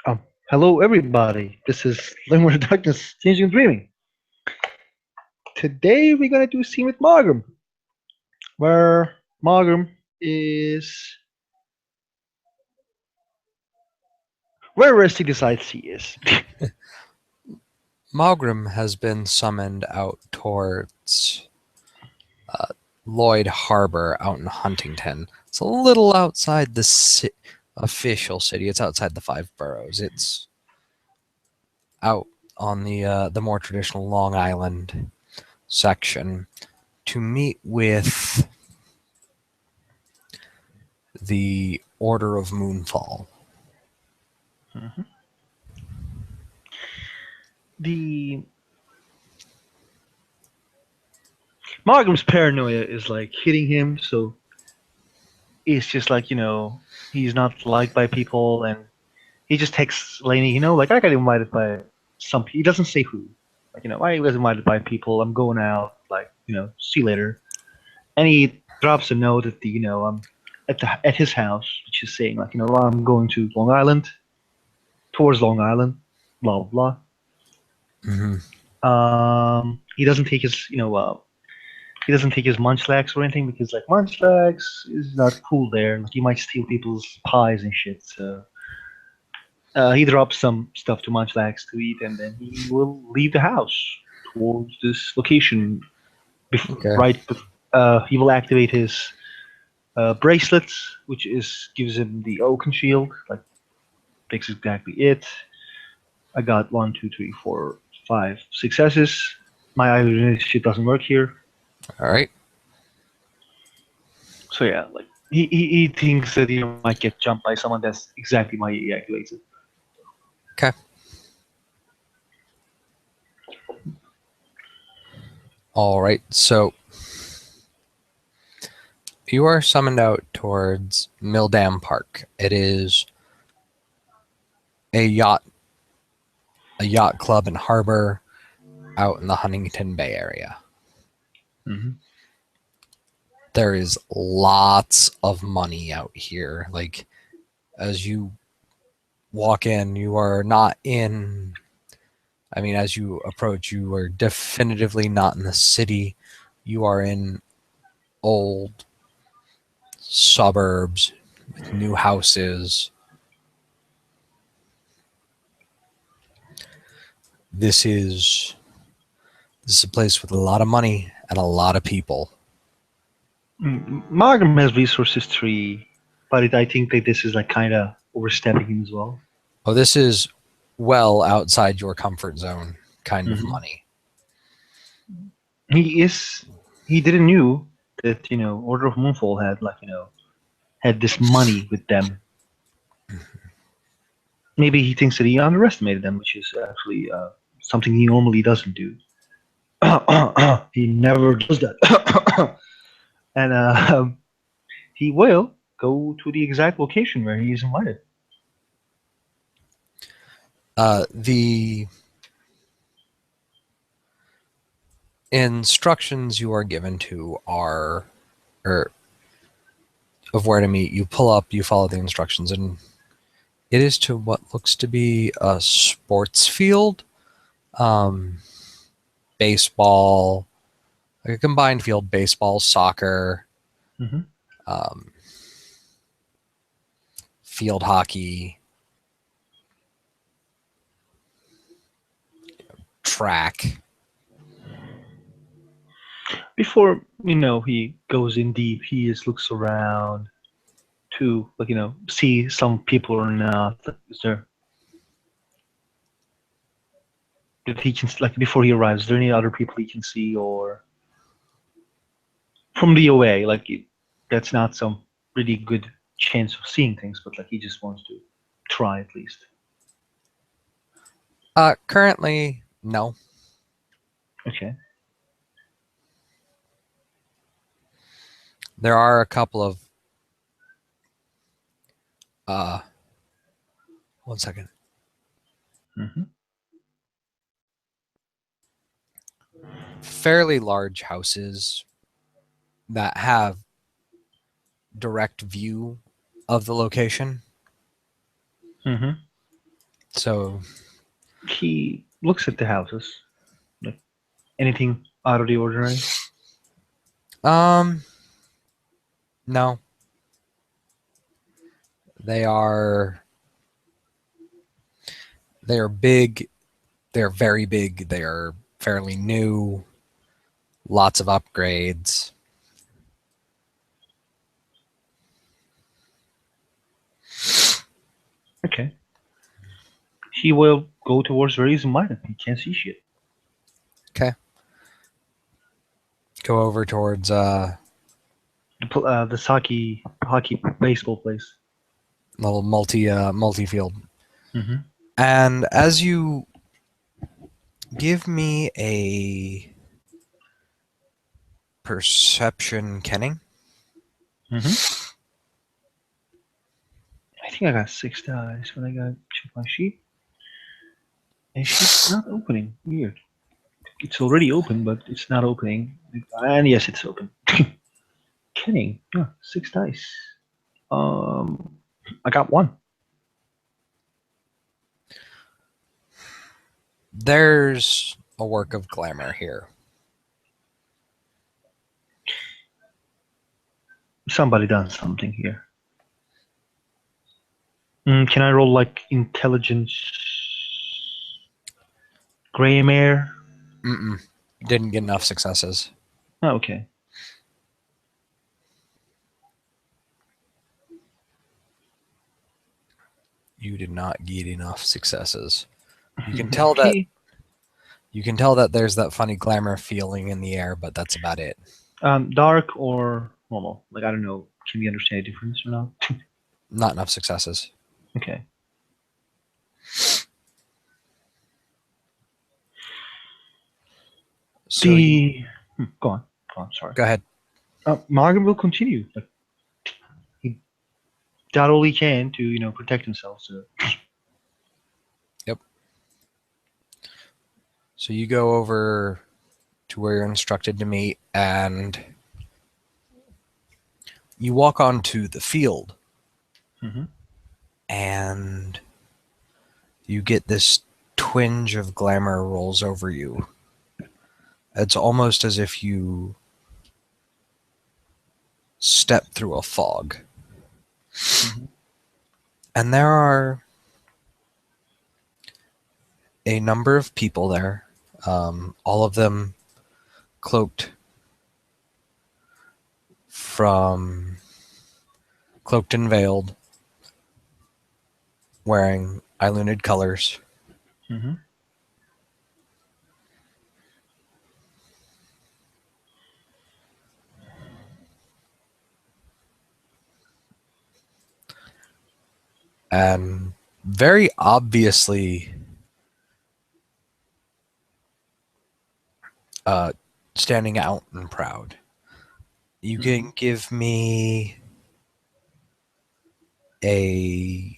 Um, Hello, everybody. This is Limber Darkness Changing Dreaming. Today, we're gonna do a scene with Margrim, where Margrim is where Rusty decides he is. Malgrim has been summoned out towards LWoD Harbor out in Huntington. It's a little outside the official city. It's outside the 5 boroughs. It's out on the more traditional Long Island section to meet with the Order of Moonfall. Mhm. The Margrim's paranoia is like hitting him, so it's just like he's not liked by people, and he just texts Lainey, like I got invited by some. He doesn't say who, like I was invited by people. I'm going out, like see you later. And he drops a note at the at his house, which is saying like I'm going to Long Island, towards Long Island, blah blah Mm-hmm. blah. He doesn't take his he doesn't take his munchlax or anything because like munchlax is not cool there. Like he might steal people's pies and shit. So he drops some stuff to munchlax to eat, and then he will leave the house towards this location. Okay. Right, he will activate his bracelets, which is gives him the Oaken Shield. Like that's exactly it. I got one, two, three, four, five successes. My identity shit doesn't work here, All right. so yeah, like he thinks that he might get jumped by someone. That's exactly why he activates it. Okay. All right. So you are summoned out towards Milldam Park. It is a yacht club and harbor out in the Huntington Bay area. Mm-hmm. There is lots of money out here. Like, as you walk in, you are not in. I mean, as you approach, you are definitively not in the city. You are in old suburbs with new houses. This is a place with a lot of money and a lot of people. Margam has resources tree, but I think that this is like kind of overstepping him as well. Oh, this is well outside your comfort zone kind of Mm-hmm. money. He is. He didn't knew that Order of Moonfall had like had this money with them. Maybe he thinks that he underestimated them, which is actually something he normally doesn't do. He never does that. And he will go to the exact location where he is invited. The instructions you are given to are, or of where to meet. You pull up, you follow the instructions, and it is to what looks to be a sports field, um, baseball, like a combined field, baseball, soccer, Mm-hmm. um, field hockey, track. Before he goes in deep, he just looks around to like see some people or not. Like, is there that he can like before he arrives? Is there any other people he can see or from the away? Like that's not some really good chance of seeing things, but like he just wants to try at least. Currently, no. Okay. There are a couple of. Uh, One second. Mm-hmm. Fairly large houses that have direct view of the location. Mm-hmm. So, He looks at the houses. Like anything out of the ordinary. um, no, they are they are big. They are very big. They are fairly new. Lots of upgrades. Okay. He will go towards where he's minded. He can't see shit. Okay, go over towards The Saki hockey baseball place. little multi field. Mm-hmm. And as you give me a perception kenning. Mm-hmm. I think I got 6 dice when I got check my sheet. And sheet's not opening. Weird. It's already open, but it's not opening. And yes, it's open. Kidding. Yeah, 6 dice. Um, I got one. There's a work of glamour here. Somebody done something here. Can I roll like intelligence, gray mare? Mm-mm. Didn't get enough successes. Oh, okay. You did not get enough successes. You can tell that Okay. there's that funny glamour feeling in the air, but that's about it. Dark or normal? Like I don't know. Can we understand a difference or not? Not enough successes. Okay. So you The go on. Go on. Sorry. go ahead. Morgan will continue. Like he did all he can to protect himself. So Yep. So you go over to where you're instructed to meet, and you walk onto the field, hmm and you get this twinge of glamour rolls over you. It's almost as if you step through a fog. hmm And there are a number of people there, all of them cloaked from cloaked and veiled, wearing Ilunid colors. hmm And very obviously standing out and proud. You can a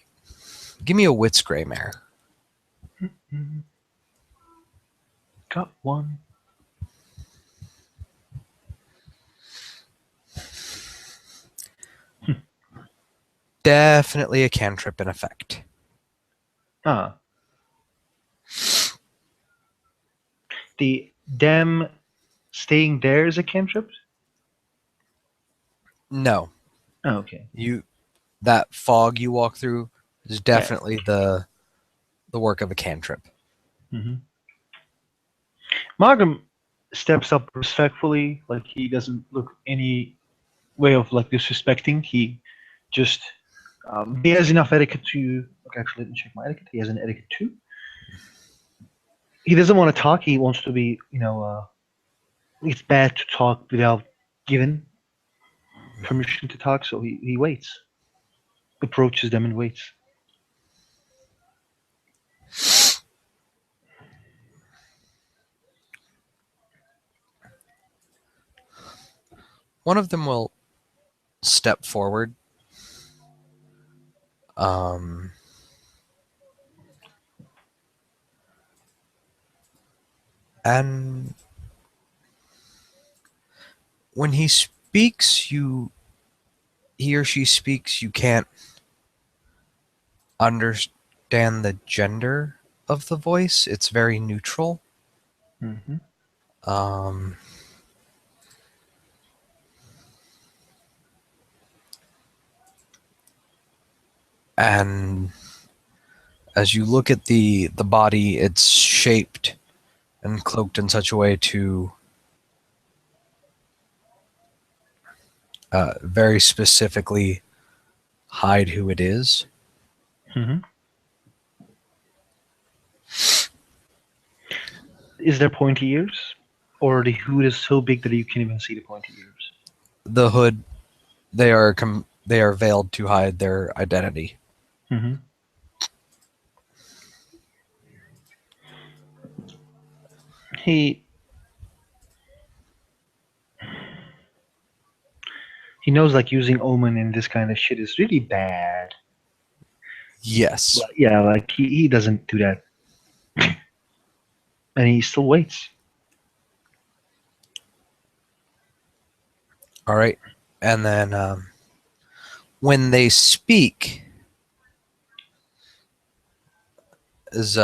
give me a wits gray mare. hmm Got one. Definitely a cantrip in effect. Ah, the them staying there is a cantrip. No, Oh, okay. you that fog you walk through is Yeah. definitely the work of a cantrip. hmm Margam steps up respectfully, like he doesn't look any way of like disrespecting. He just he has enough etiquette to. Okay, actually, let me check my etiquette. He has an etiquette too. He doesn't want to talk. He wants to be, it's bad to talk without given permission to talk. So he waits, approaches them and waits. One of them will step forward. Um, and when he or she speaks, you can't under understand the gender of the voice. It's very neutral. Mm-hmm. Um, and as you look at the body, it's shaped and cloaked in such a way to very specifically hide who it is. Mm-hmm. Is there pointy ears? Or the hood is so big that you can't even see the pointy ears? The hood, they are veiled to hide their identity. Mm-hmm. He he knows like using omen in this kind of shit is really bad. Yes. But yeah, like he doesn't do that. And he still waits. All right. And then when they speak, is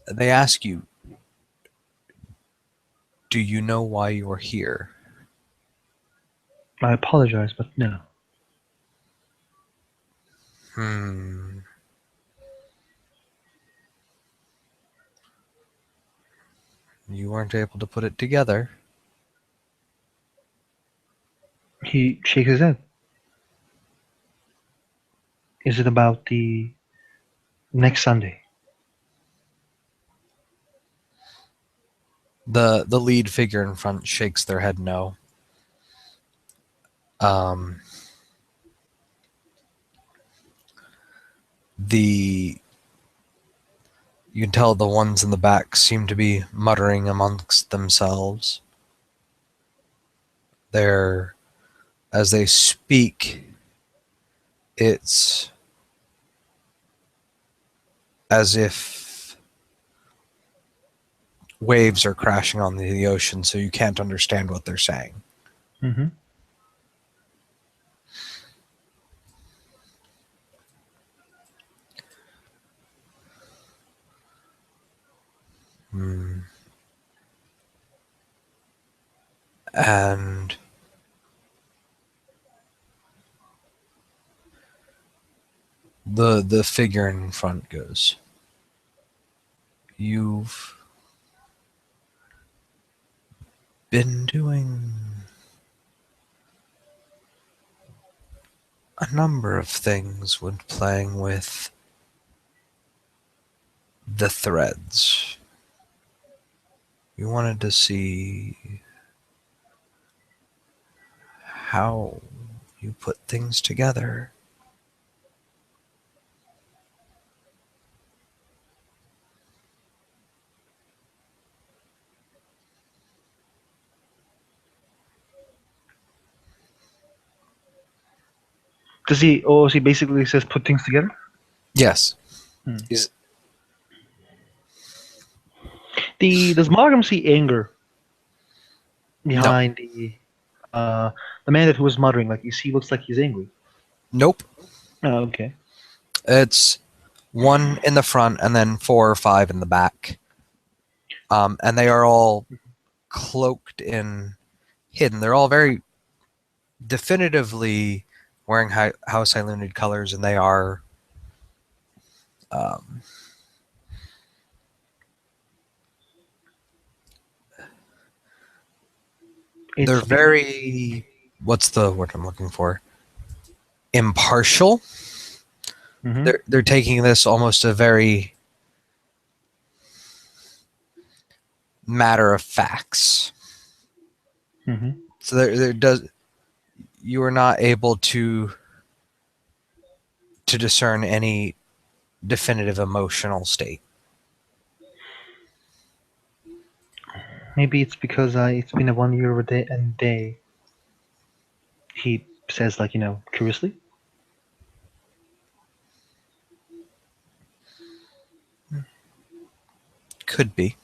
they ask you, "Do you know why you're here?" I apologize, but no. Hmm. You weren't able to put it together. He shakes his head. Is it about the next Sunday? The lead figure in front shakes their head no. Um, the You can tell the ones in the back seem to be muttering amongst themselves. They're As they speak, it's as if waves are crashing on the ocean, so you can't understand what they're saying. Mm-hmm. Hmm. And the figure in front goes, "You've been doing a number of things when playing with the threads. You wanted to see how you put things together." Does he? Oh, he basically says put things together. Yes. Hmm. He's The does Markham see anger No. behind the man that was muttering? Like you see, looks like he's angry. Nope. Oh, okay. It's one in the front and then 4 or 5 in the back. And they are all cloaked in hidden. They're all very definitively wearing House Illuminated colors, and they are um, they're It's because. very, what's the word I'm looking for? Impartial. Mm-hmm. They're taking this almost a very matter of facts. Mm-hmm. So there does you are not able to discern any definitive emotional state. Maybe it's because it's been a 1 year and day. He says like curiously. Could be,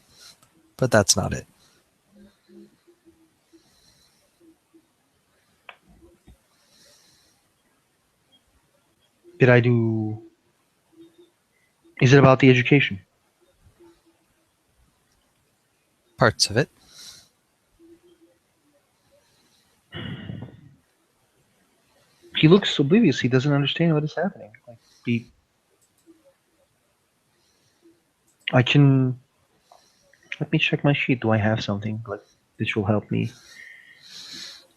but that's not it. Did I do? Is it about the education? Parts of it. He looks oblivious. He doesn't understand what is happening. Like, I can let me check my sheet. Do I have something like which will help me? Do,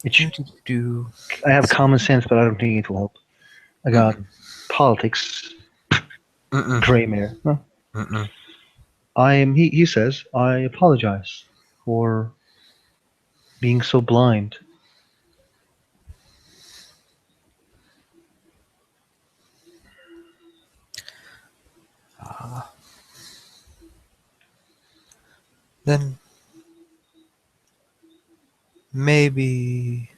Which do, do. I have common sense, but I don't think it will help. I got Mm-mm. politics, Mm-mm. gray matter. No, Mm-mm. I am. He says I apologize for being so blind. Ah. Then maybe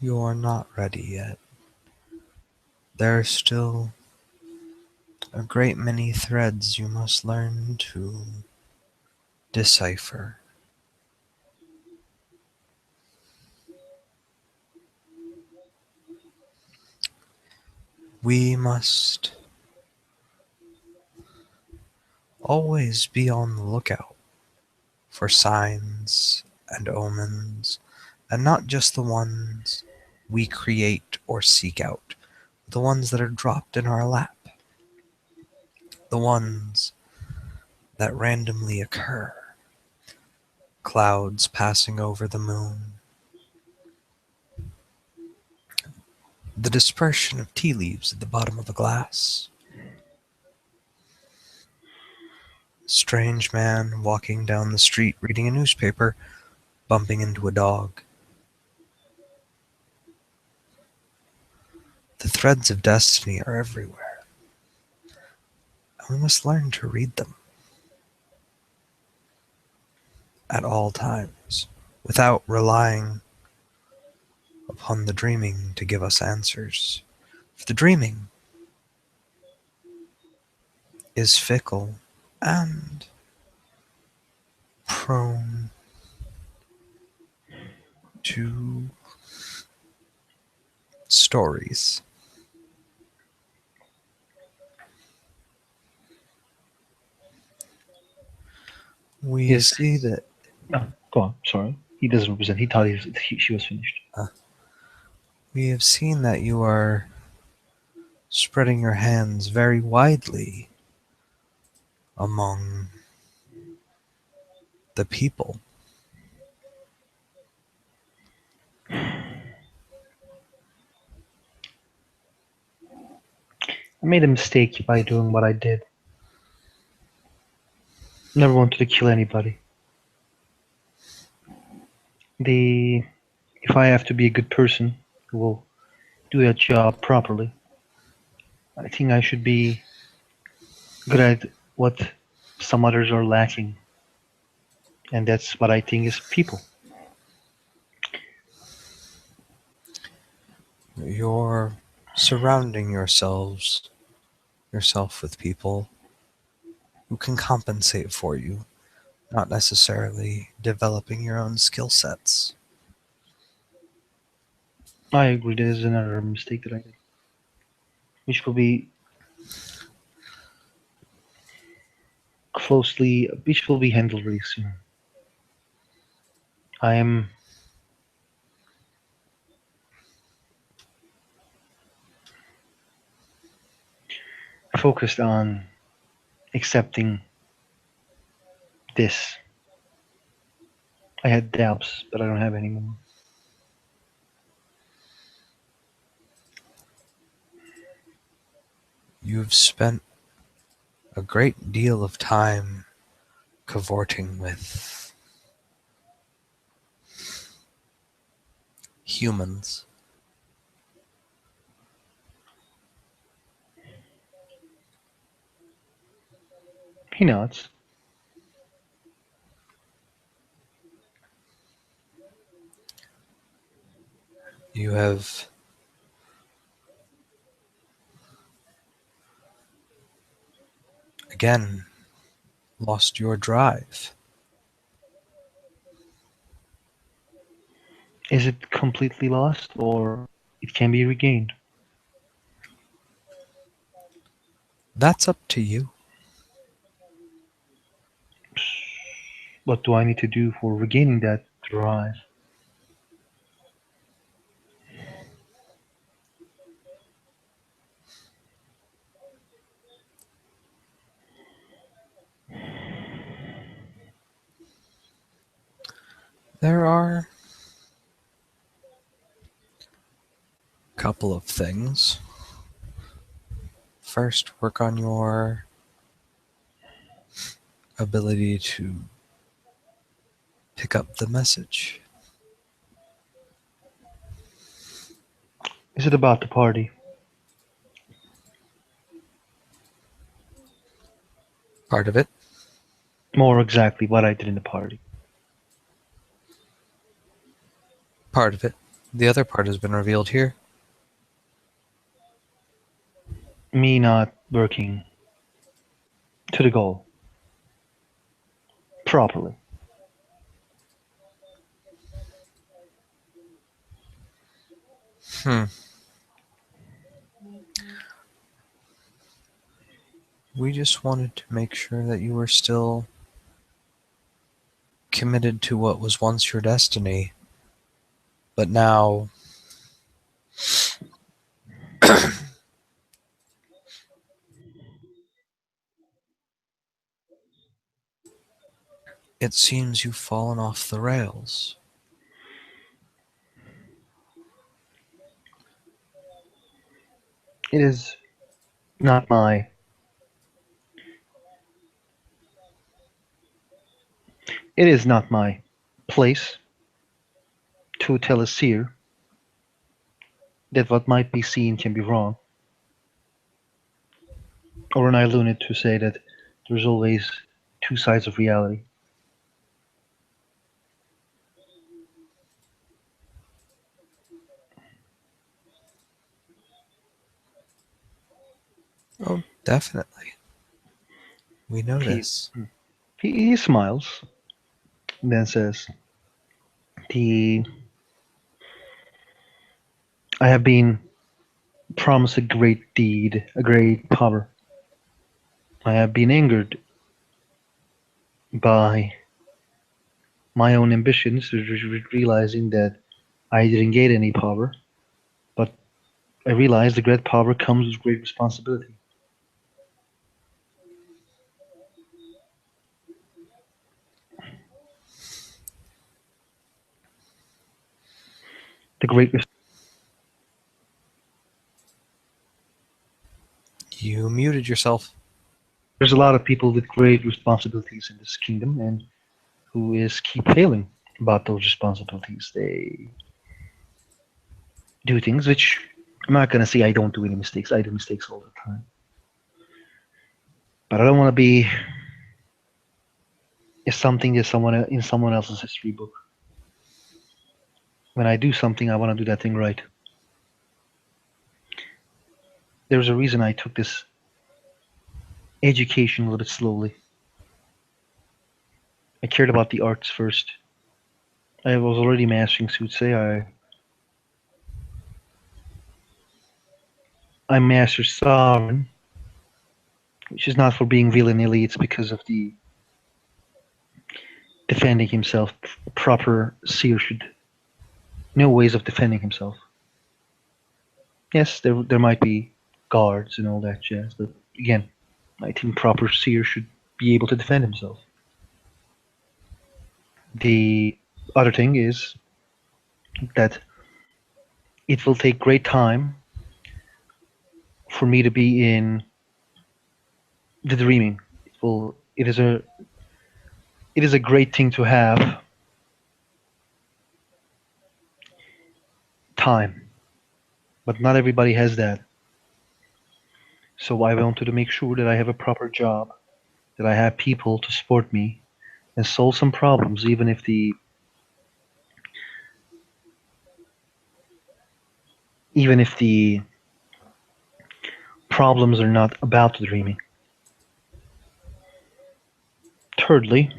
you're not ready yet. There's still a great many threads you must learn to decipher. We must always be on the lookout for signs and omens, and not just the ones we create or seek out, the ones that are dropped in our lap, the ones that randomly occur. Clouds passing over the moon, the dispersion of tea leaves at the bottom of a glass, strange man walking down the street reading a newspaper, bumping into a dog. The threads of destiny are everywhere, and we must learn to read them at all times without relying upon the dreaming to give us answers. For the dreaming is fickle and prone to stories. We Is see that no, go on. Sorry, he doesn't represent. He thought she was finished. uh, we have seen that you are spreading your hands very widely among the people. I made a mistake by doing what I did. Never wanted to kill anybody. The If I have to be a good person who will do that job properly, I think I should be good at what some others are lacking, and that's what I think is people. You're surrounding yourself with people who can compensate for you, not necessarily developing your own skill sets. I agree. That is another mistake that I did, which will be handled really soon. I am focused on accepting this. I had doubts, but I don't have any more. You've spent a great deal of time cavorting with humans. He nods. You have again lost your drive. Is it completely lost or? it can be regained. That's up to you. What do I need to do for regaining that drive? There are a couple of things. First, work on your ability to pick up the message. Is it about the party? Part of it. More exactly what I did in the party. Part of it. The other part has been revealed here. Me not working to the goal properly. Hmm. We just wanted to make sure that you were still committed to what was once your destiny, but now it seems you've fallen off the rails. It is not my. It is not my place to tell a seer that what might be seen can be wrong, or an Ilunid to say that there's always two sides of reality. Oh, definitely. We know He this. he smiles and then says, "The I have been promised a great deed, a great power. I have been angered by my own ambitions, realizing that I didn't get any power, but I realized the great power comes with great responsibility. The great You muted yourself. There's a lot of people with great responsibilities in this kingdom, and who is keep failing about those responsibilities. They do things which I'm not gonna say I don't do any mistakes. I do mistakes all the time, but I don't want to be something that someone in someone else's history book. When I do something, I want to do that thing right. There's a reason I took this education a little bit slowly. I cared about the arts first. I was already mastering Soothsay. I mastered Sovereign, which is not for being willy-nilly. It's because of the defending himself. Proper seer should know ways of defending himself. Yes, there might be guards and all that jazz, but again, I think proper seer should be able to defend himself. The other thing is that it will take great time for me to be in the dreaming. It is a great thing to have time, but not everybody has that. So I wanted to make sure that I have a proper job, that I have people to support me and solve some problems, even if the problems are not about the dreaming. Thirdly,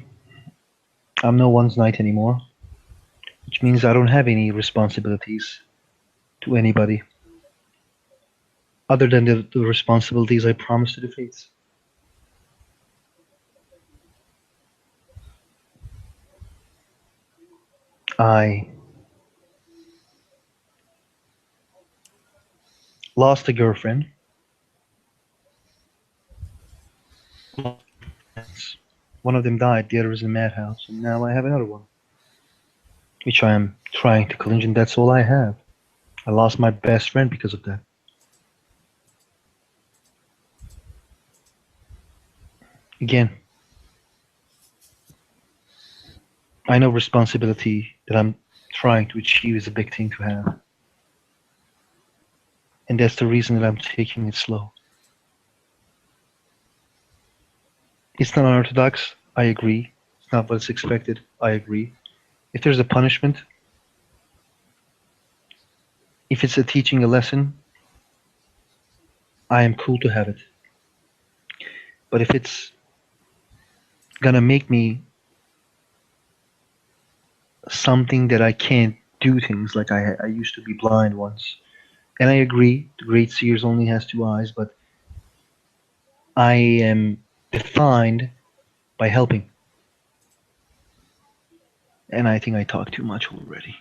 I'm no one's knight anymore, which means I don't have any responsibilities to anybody other than the responsibilities I promised to the fates. I lost a girlfriend. One of them died, the other is in a madhouse, and now I have another one, which I am trying to clinch, and that's all I have. I lost my best friend because of that. Again, I know responsibility that I'm trying to achieve is a big thing to have, and that's the reason that I'm taking it slow. It's not unorthodox, I agree. It's not what's expected, I agree. If there's a punishment, if it's a teaching a lesson, I am cool to have it. But if it's gonna make me something that I can't do things like I used to be blind once, and I agree, the great seers only has two eyes, but I am defined by helping, and I think I talk too much already.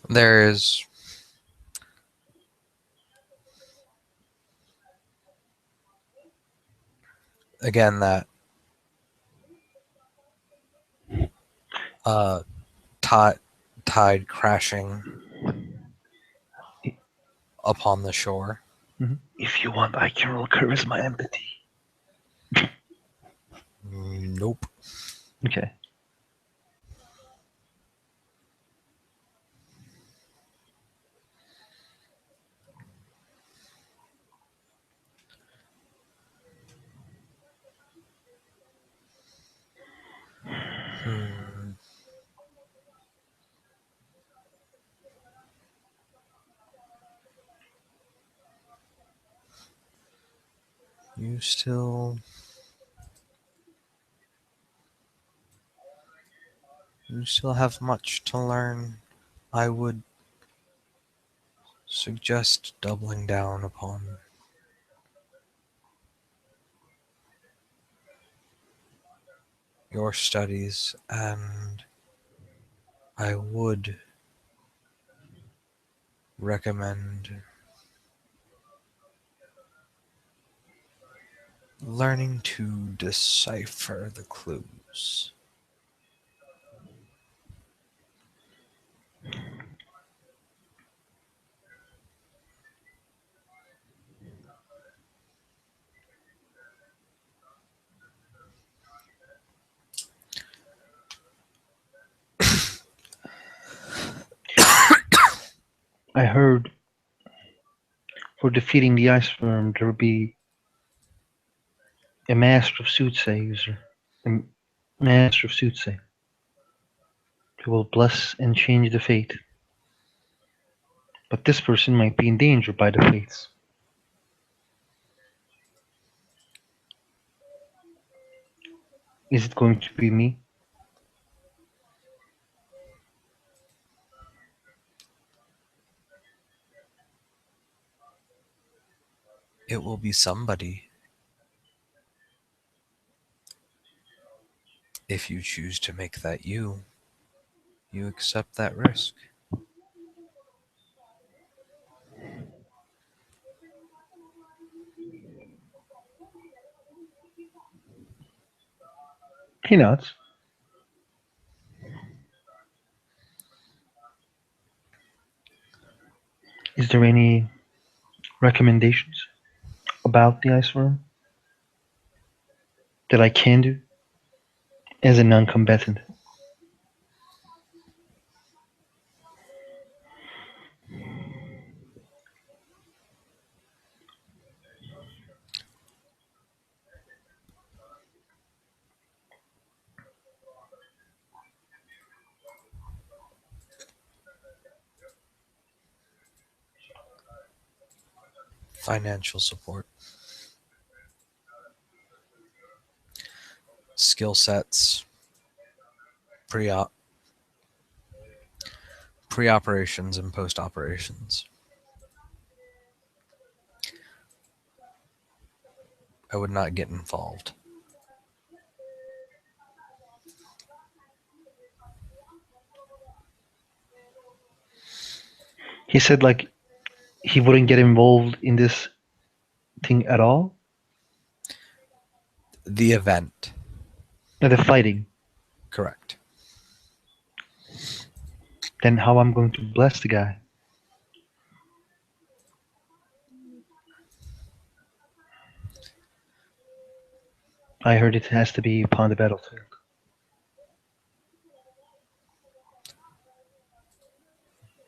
There is again that uh, tide crashing upon the shore. If you want, I can roll charisma empathy. Nope. Okay. Hmm. You still have much to learn. I would suggest doubling down upon your studies, and I would recommend learning to decipher the clues. I heard for defeating the ice worm there would be a master of soothsayers, a master of soothsay, who will bless and change the fate. But this person might be endangered by the fates. Is it going to be me? It will be somebody if you choose to make that you. You accept that risk. He nods. Is there any recommendations about the ice worm that I can do as a non-combatant? financial support, skill sets, pre-op, pre-operations and post-operations. I would not get involved. He said like he wouldn't get involved in this thing at all. The event, No, the fighting. correct. Then how I'm going to bless the guy? I heard it has to be upon the battlefield.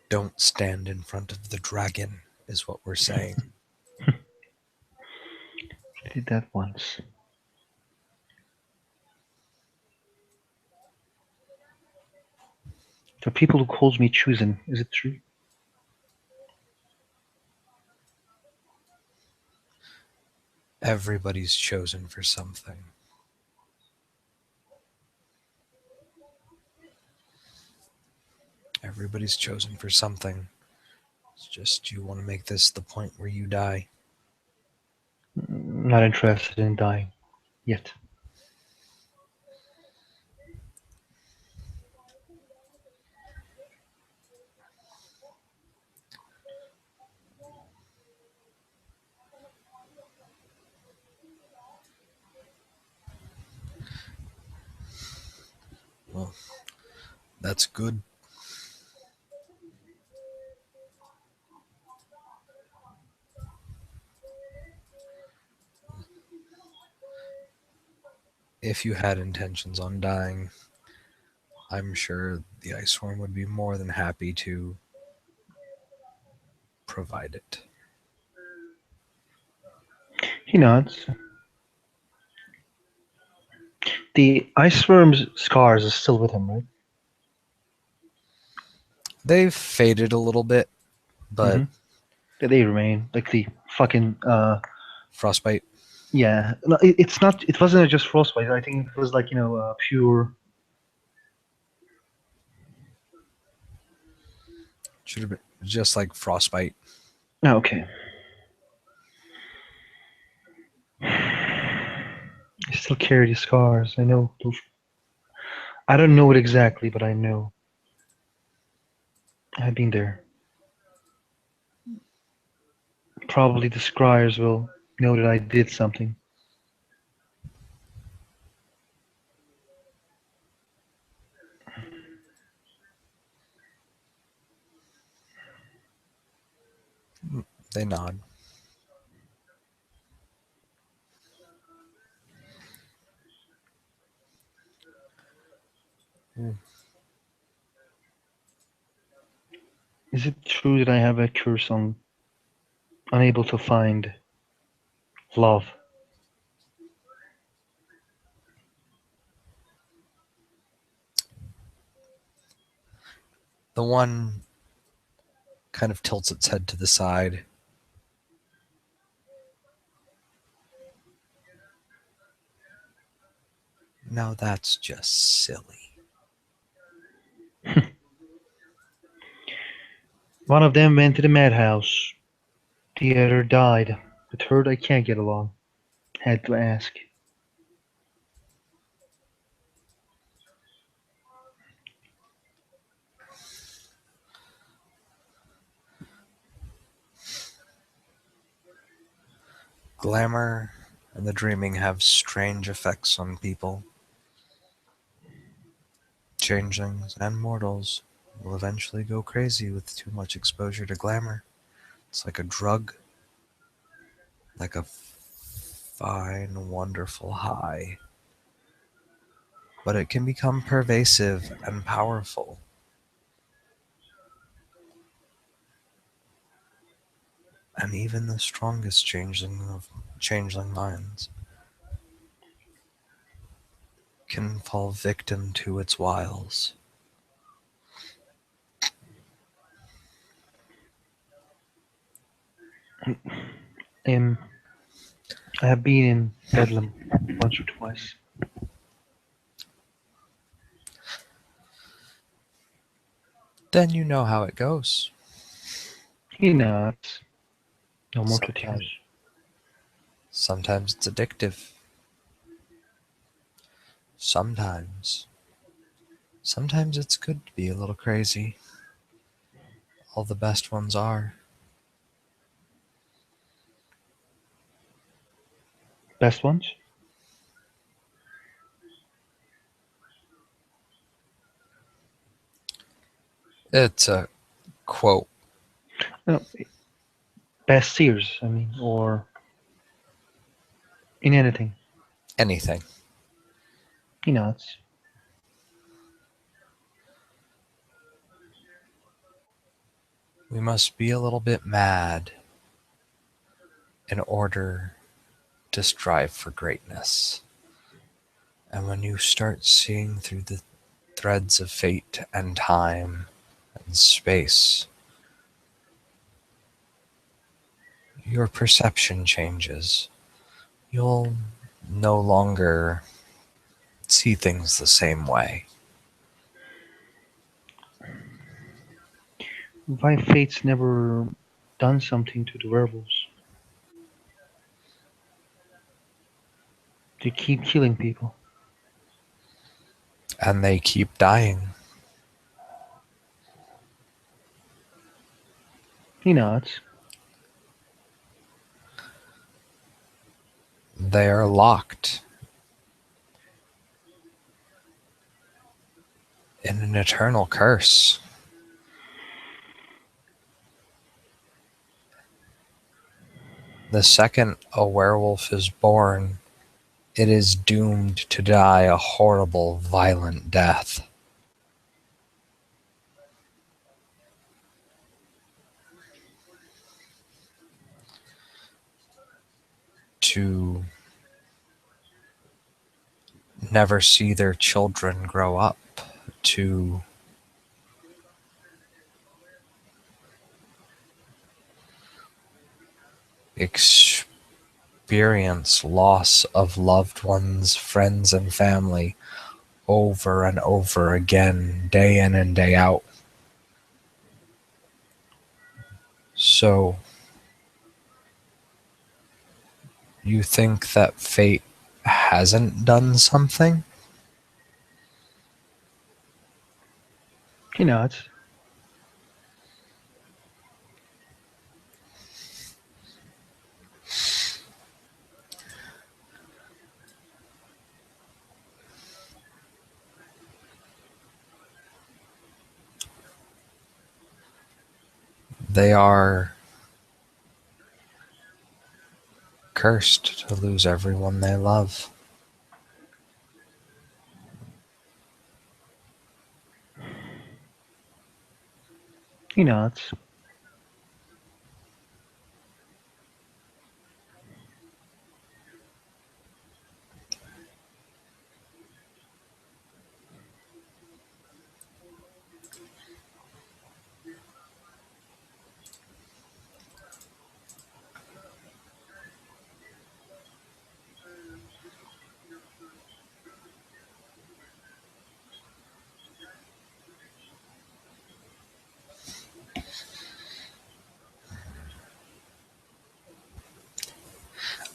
Don't stand in front of the dragon, is what we're saying. I did that once. There are people who calls me chosen. Is it true? Everybody's chosen for something. Everybody's chosen for something. It's just you want to make this the point where you die. Not interested in dying yet. Well, that's good. If you had intentions on dying, I'm sure the ice worm would be more than happy to provide it. He nods. The ice worm's scars is still with him, right? They've faded a little bit, but Mm-hmm. They remain like the fucking frostbite yeah. No, it's not. It wasn't just frostbite. I think it was like pure. should have been just like frostbite. Oh, okay. I still carry the scars. I know. I don't know it exactly, but I know. I've been there. Probably the scryers will know that I did something. They nod. Mm. Is it true that I have a curse on unable to find love? The one kind of tilts its head to the side. Now that's just silly. One of them went to the madhouse. The other died. The third I can't get along. Had to ask. Glamour and the dreaming have strange effects on people. Changelings and mortals will eventually go crazy with too much exposure to glamour. It's like a drug, like a fine, wonderful high. But it can become pervasive and powerful. And even the strongest changeling minds can fall victim to its wiles. Um, I have been in Bedlam once or twice. Then you know how it goes. You know, it's no more to Sometimes, tears. sometimes it's addictive. Sometimes, sometimes it's good to be a little crazy. All the best ones are. Best ones? It's a quote. No, best series, I mean, or in anything. Anything. You know, it's We must be a little bit mad in order to strive for greatness. And when you start seeing through the threads of fate and time and space, your perception changes. You'll no longer see things the same way. why Fate's never done something to the werewolves. They keep killing people. And they keep dying. You know, it's They are locked in an eternal curse. The second a werewolf is born, it is doomed to die a horrible, violent death. To never see their children grow up, to experience loss of loved ones, friends, and family over and over again, day in and day out. So, you think that fate hasn't done something? you know, it's They are cursed to lose everyone they love. you know, it's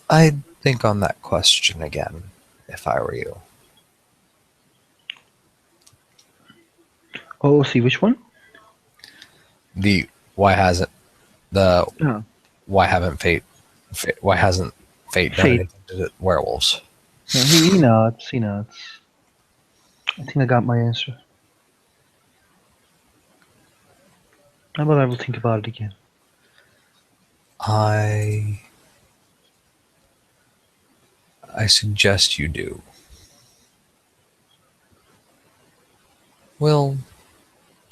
I'd think on that question again if I were you. oh, see which one? The why hasn't the Oh, why haven't why hasn't fate done Fate. anything to the werewolves? Yeah, he nods. He nods. I think I got my answer. How about I will think about it again? I I suggest you do. We'll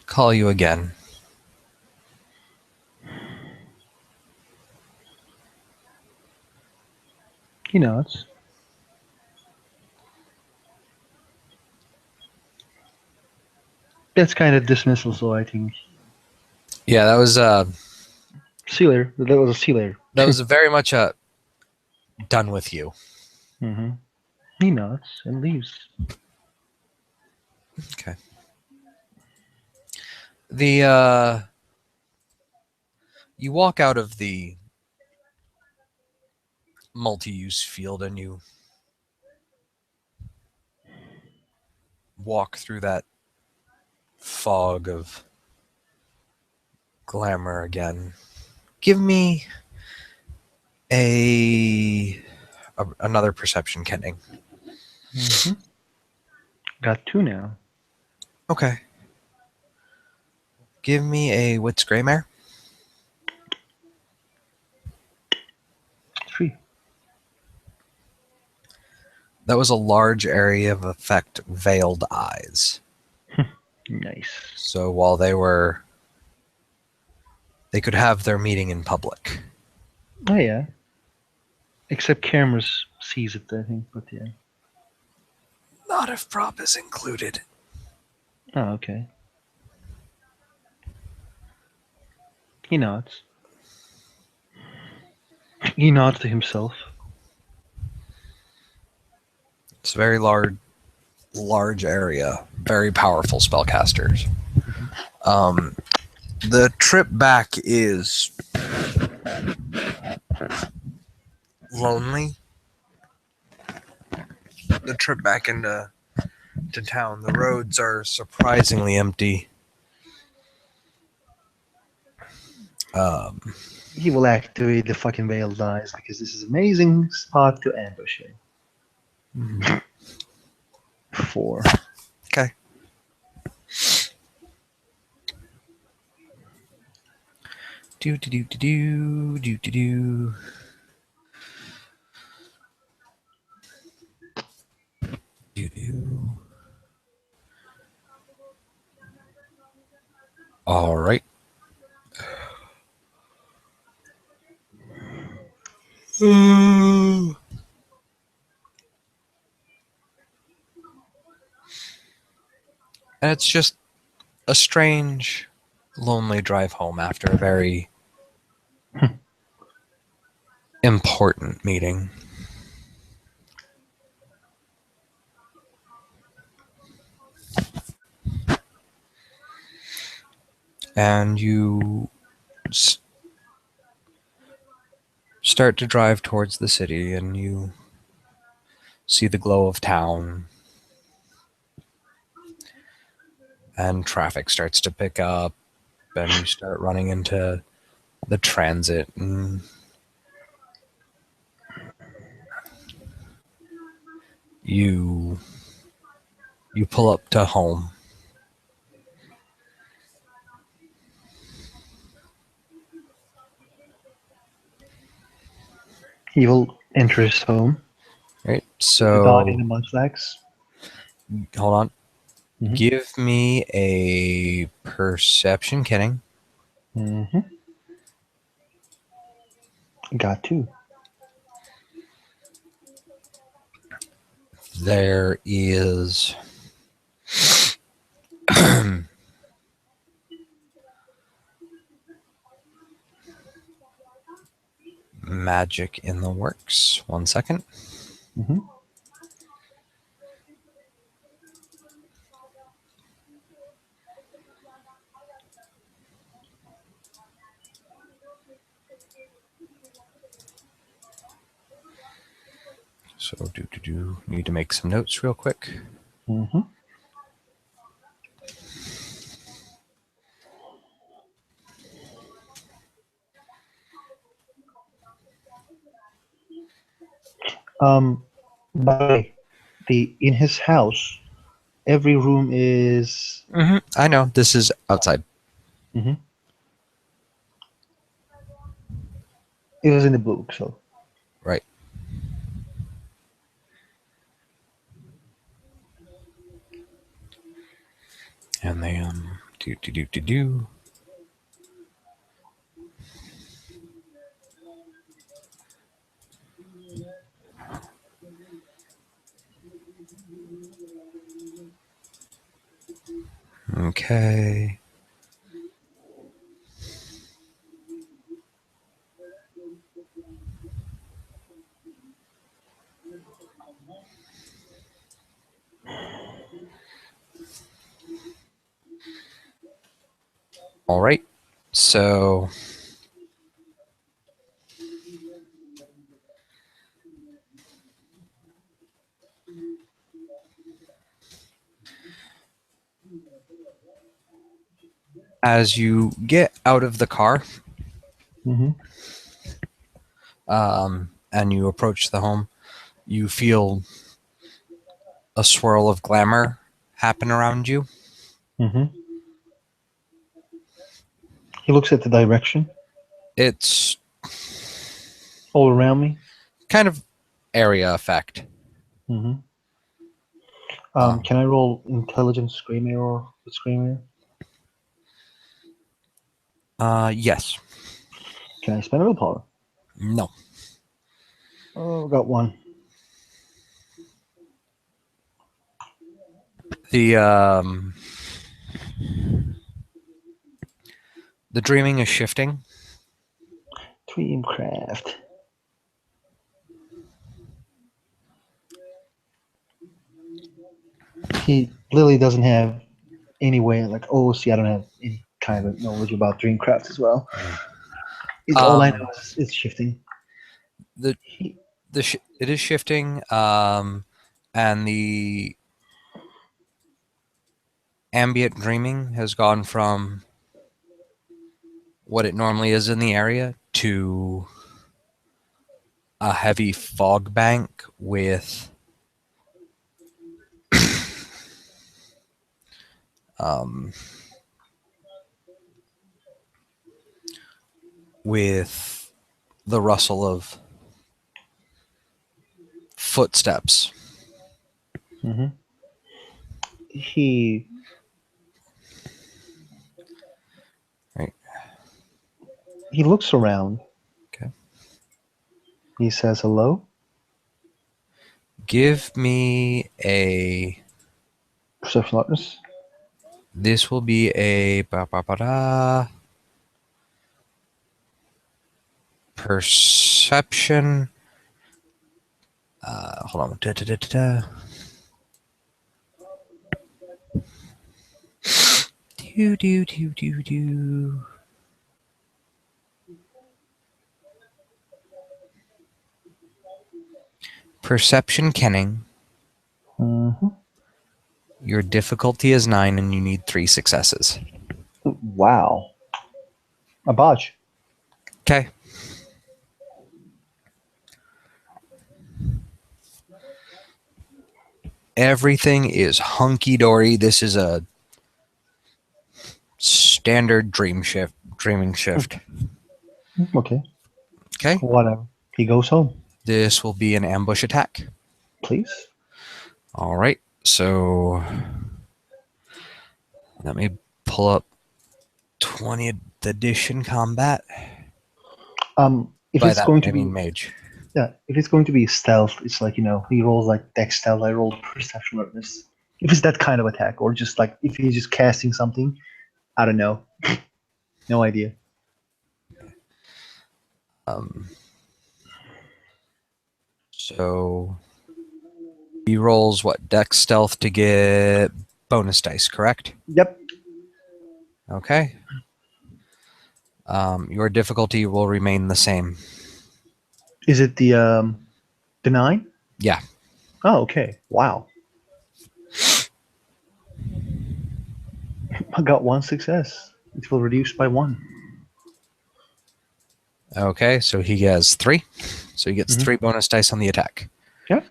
call you again. He nods. That's kind of dismissal, so I think Yeah, that was Sealer. That was a Sealer. That was very much a done with you. Mm-hmm. He nods and leaves. Okay. The you walk out of the multi-use field and you walk through that fog of glamour again. Give me another perception, Kenning. Mm-hmm. Got two now. Okay. Give me a wits Greymare. Three. That was a large area of effect veiled eyes. Nice. So while they could have their meeting in public. Oh yeah. Except cameras sees it, I think. But yeah. Not if prop is included. Oh, okay. He nods. He nods to himself. It's a very large area. Very powerful spellcasters. The trip back is lonely. The trip back into town. The roads are surprisingly empty. Um, He will activate the fucking veiled eyes because this is an amazing spot to ambush him. Four. okay. Do do do do do do do do do. All right. And it's just a strange, lonely drive home after a very important meeting. And you start to drive towards the city, and you see the glow of town, and traffic starts to pick up, and you start running into the transit, and you pull up to home. He will enter his home. Right. The dog in So the mudslides. hold on. Mm-hmm. Give me a perception, Kenning. Mm-hmm. Got two. There is magic in the works. 1 second. Mm-hmm. So need to make some notes real quick. Mm-hmm. By the way, in his house, every room is. I know this is outside. Mm-hmm. It was in the book, so. Right. And they do. Okay. All right. So as you get out of the car Mm-hmm. and you approach the home, you feel a swirl of glamour happen around you. Mm-hmm. He looks at the direction It's all around me. kind of area effect. Mm-hmm. Um, Can I roll intelligence screamer or screamer? yes. Can I spend a willpower? No. Oh, got one. The the dreaming is shifting. Dreamcraft. He Lily doesn't have any way like, oh, see, I don't have any kind of knowledge about Dreamcraft as well. Yeah. It's all I know Um, is it's shifting. the He, it is shifting. And the ambient dreaming has gone from what it normally is in the area to a heavy fog bank um, with the rustle of footsteps. hmm he Right. he looks around. Okay. He says hello. Give me a. Perception alertness. This will be a perception. Hold on. Do do do do do. Perception kenning. Mm-hmm. Your difficulty is 9 and you need 3 successes. Wow, a bodge. Okay. Everything is hunky dory. This is a standard dreaming shift. Okay, Okay. whatever. He goes home. This will be an ambush attack. Please. All right. So let me pull up 20th edition combat. If By it's that, going to I mean be mage. yeah, if it's going to be stealth, it's like he rolls like dex stealth. I roll perception alertness. If it's that kind of attack, or just like if he's just casting something, I don't know. No idea. Um, so he rolls what? Dex stealth to get bonus dice, correct? Yep. Okay. Your difficulty will remain the same. Is it the 9? Yeah. Oh, okay. Wow. I got one success. It will reduce by 1. Okay, so he has 3. So he gets Mm-hmm. 3 bonus dice on the attack. Yeah.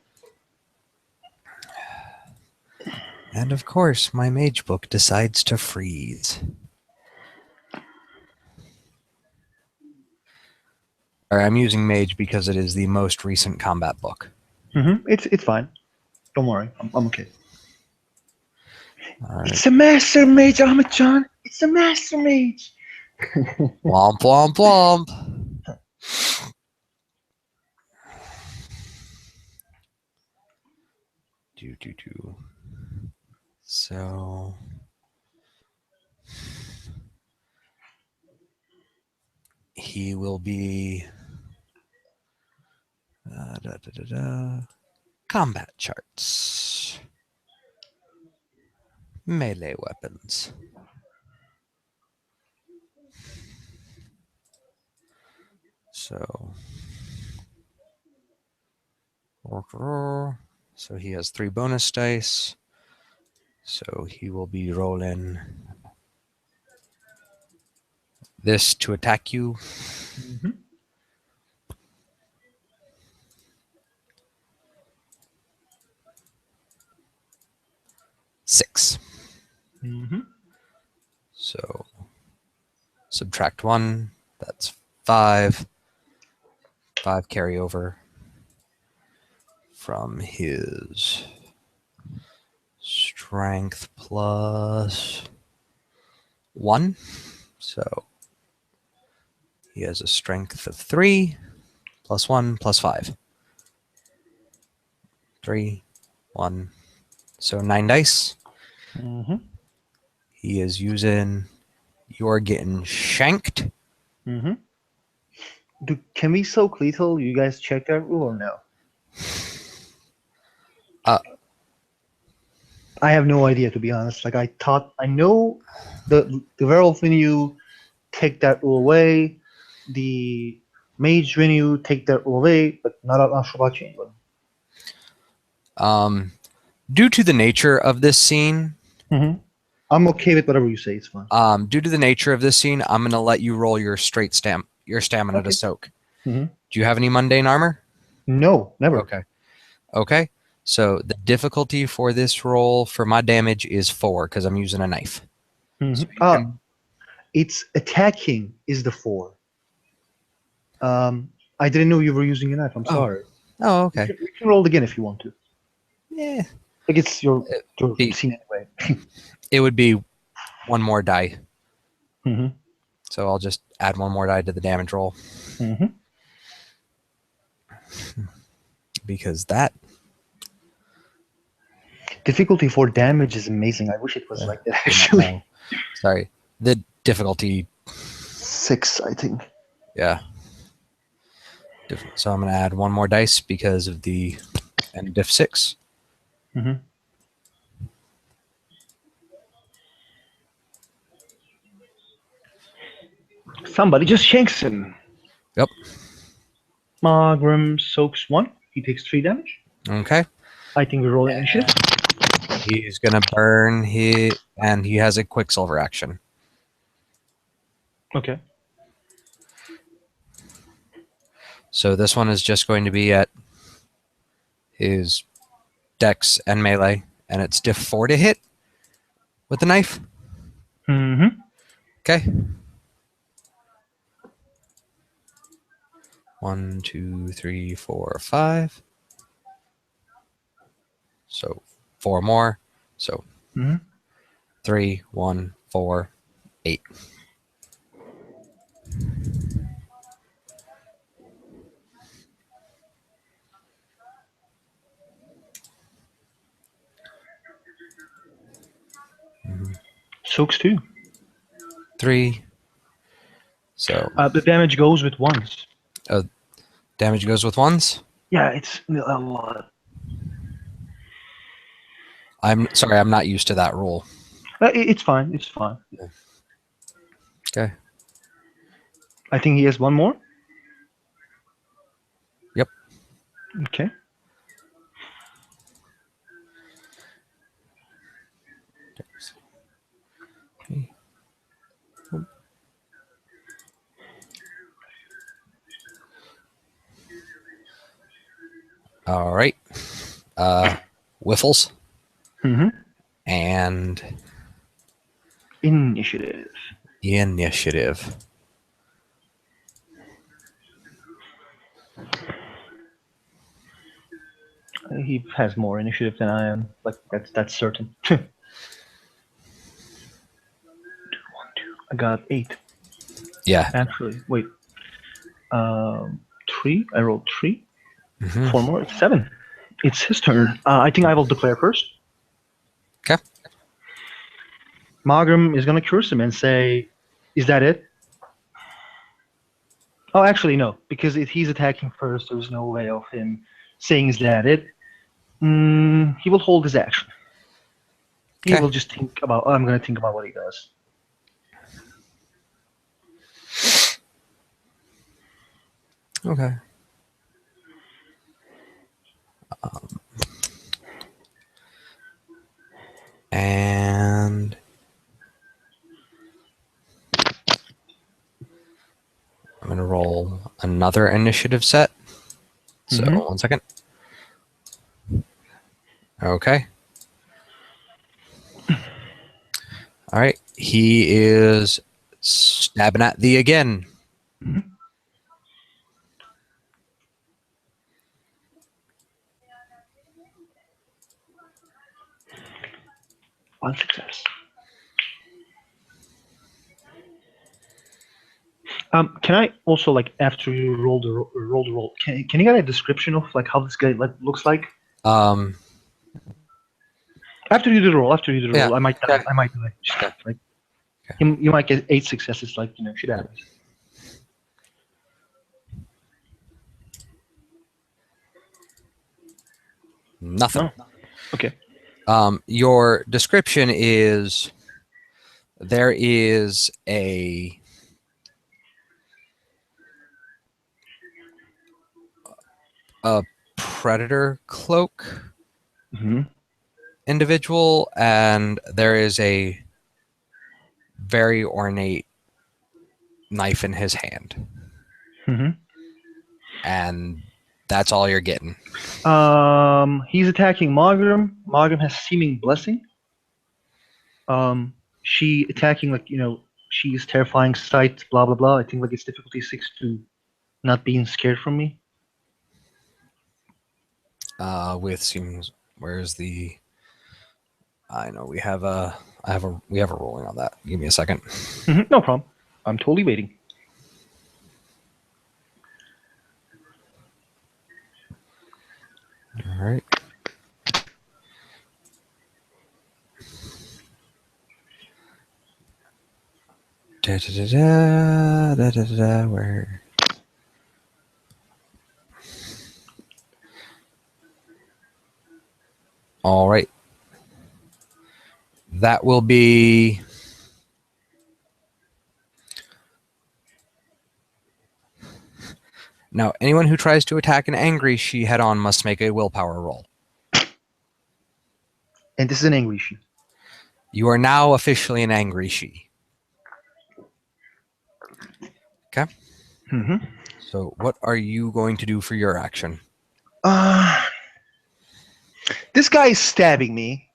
And of course, my mage book decides to freeze. Or I'm using mage because it is the most recent combat book. Mm-hmm. It's fine. Don't worry. I'm okay. All right. It's a master mage, Ahmed-chan. It's a master mage. Womp womp womp. Do do do. So he will be da, da, da, da. Combat charts. Melee weapons. So, so he has 3 bonus dice. So he will be rolling this to attack you. Mm-hmm. 6. Mm-hmm. So subtract 1. That's 5. 5 carryover from his strength plus 1. So he has a strength of 3 plus 1 plus 5. 3, 1. So 9 dice. Mm-hmm. He is using. You're getting shanked. Mm-hmm. Can we soak lethal? You guys check that rule or no? Uh, I have no idea, to be honest. Like, I know the werewolf when you take that rule away, the mage when you take that rule away, but not sure about changeling. Due to the nature of this scene, Mm-hmm. I'm okay with whatever you say. It's fine. due to the nature of this scene, I'm gonna let you roll your your stamina to Okay. soak. Mm-hmm. Do you have any mundane armor? No, never. Okay. Okay. So the difficulty for this roll for my damage is 4 because I'm using a knife. Mm-hmm. So you can. It's attacking is the 4. I didn't know you were using a knife. I'm Oh. sorry. Oh. You Okay. can, you can roll again if you want to. Yeah. Like it's your Be, scene anyway. it would be one more die. Mm-hmm. So I'll just add one more die to the damage roll Mm-hmm. because that. Difficulty for damage is amazing. I wish it was like that actually. No. Sorry. The difficulty. 6, I think. Yeah. So I'm going to add one more dice because of the and diff 6. Mm-hmm. Somebody just shanks him. Yep. Magram soaks 1. He takes 3 damage. Okay. I think we roll initiative. He's going to burn his, and he has a quicksilver action. Okay. So this one is just going to be at his dex and melee, and it's diff 4 to hit with the knife. Mm-hmm. Okay. 1, 2, 3, 4, 5. So 4 more. So Mm-hmm. 3, 1, 4, 8. Soaks 2. 3. So The damage goes with 1s. damage goes with 1s. Yeah, it's a lot. I'm sorry, I'm not used to that rule. It's fine. It's fine. Okay. I think he has 1 more. Yep. Okay. All right. Whiffles Mm-hmm. and Initiative. initiative. He has more initiative than I am. Like that's certain. 2, 1, 2. I got 8. Yeah. Actually, wait. 3. I rolled 3. Mm-hmm. 4 more. It's 7. It's his turn. I think I will declare first. Okay. Magram is gonna curse him and say, "Is that it?" Oh, actually, no, because if he's attacking first, there's no way of him saying, "Is that it?" He will hold his action. He Okay. will just think about. Oh, I'm gonna think about what he does. Okay. And I'm going to roll another initiative set. So, Mm-hmm. 1 second. Okay. All right. He is stabbing at thee again. Mm-hmm. One success. Can I also like after you roll the roll? Can you get a description of like how this guy like looks like? Um, After you do the yeah. roll, I might die. Okay. I might die. Okay. Like Okay. you might get 8 successes. Like shit Yeah. happens. Nothing. No. Okay. Your description is there is a predator cloak Mm-hmm. individual, and there is a very ornate knife in his hand, Mm-hmm. and that's all you're getting. He's attacking Margrim. Margrim has seeming blessing. She attacking like she's terrifying sight. Blah blah blah. I think like it's difficulty 6 to not being scared from me. With seems where's the I know we have a rolling on that. Give me a second. Mm-hmm. No problem. I'm totally waiting. All right. Da, da, da, da, da, da, da, where? All right. That will be now. Anyone who tries to attack an angry she head on must make a willpower roll. And this is an angry she. You are now officially an angry she. Okay. Mm-hmm. So, what are you going to do for your action? Uh, this guy is stabbing me,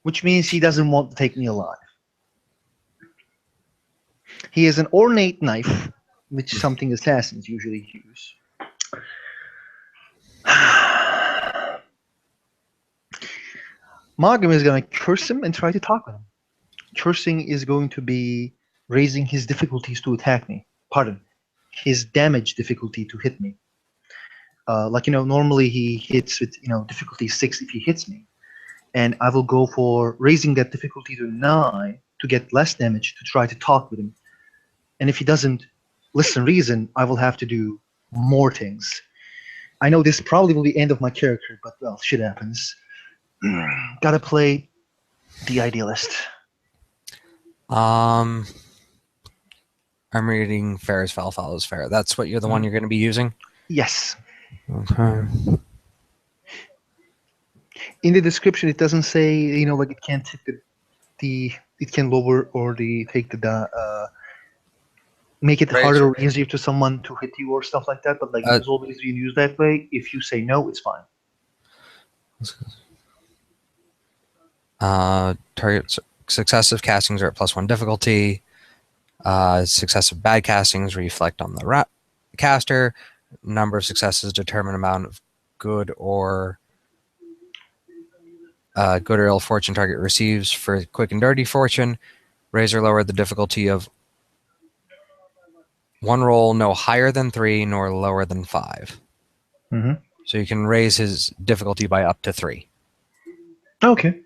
which means he doesn't want to take me alive. He has an ornate knife, which is something assassins usually use. Margam is going to curse him and try to talk with him. Cursing is going to be raising his difficulties to attack me. Pardon, his damage difficulty to hit me. Normally he hits with difficulty 6 if he hits me, and I will go for raising that difficulty to 9 to get less damage to try to talk with him. And if he doesn't listen reason, I will have to do more things. I know this probably will be the end of my character, but well, shit happens. Gotta play the idealist. I'm reading fair as foul follows fair. That's what you're the one you're going to be using? Yes. Okay. In the description, it doesn't say like it can't take the it can lower or the take the make it harder Razor. or easier to someone to hit you or stuff like that. But like it has always been used that way. If you say no, it's fine. Target successive castings are at +1 difficulty. Successive bad castings reflect on the caster. Number of successes determine amount of good or ill fortune target receives. For quick and dirty fortune, raise or lower the difficulty of one roll no higher than 3 nor lower than 5. Mm-hmm. So you can raise his difficulty by up to 3. Okay.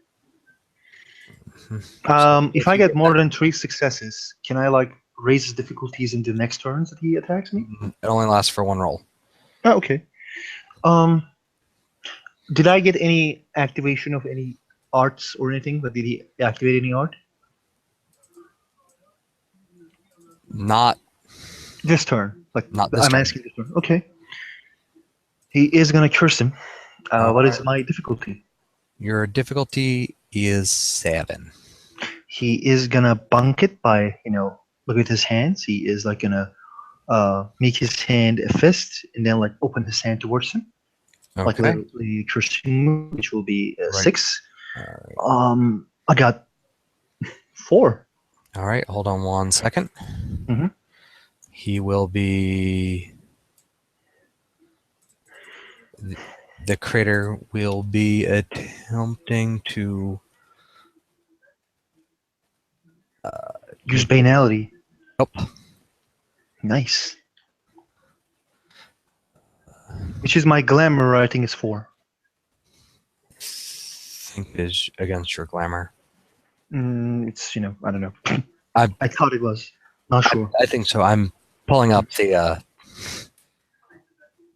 So If I get more than 3 successes, can I like raise his difficulties in the next turns that he attacks me? it only lasts for 1 roll. Oh, okay. Did I get any activation of any arts or anything? But did he activate any art Not this turn? Like not this I'm turn. asking this turn. Okay. He is gonna curse him. All What right. is my difficulty? Your difficulty is 7. He is gonna bunk it by, look at his hands. He is like gonna make his hand a fist and then like open his hand towards him, like Okay. literally cursing move, which will be Right. 6. All right. I got 4. All right. Hold on 1 second. Mm-hmm. He will be. The critter will be attempting to. Use banality. Nope. Nice. Which is my glamour. I think is 4. Think is against your glamour. It's I don't know. I I thought it was. Not sure. I think so. I'm pulling up the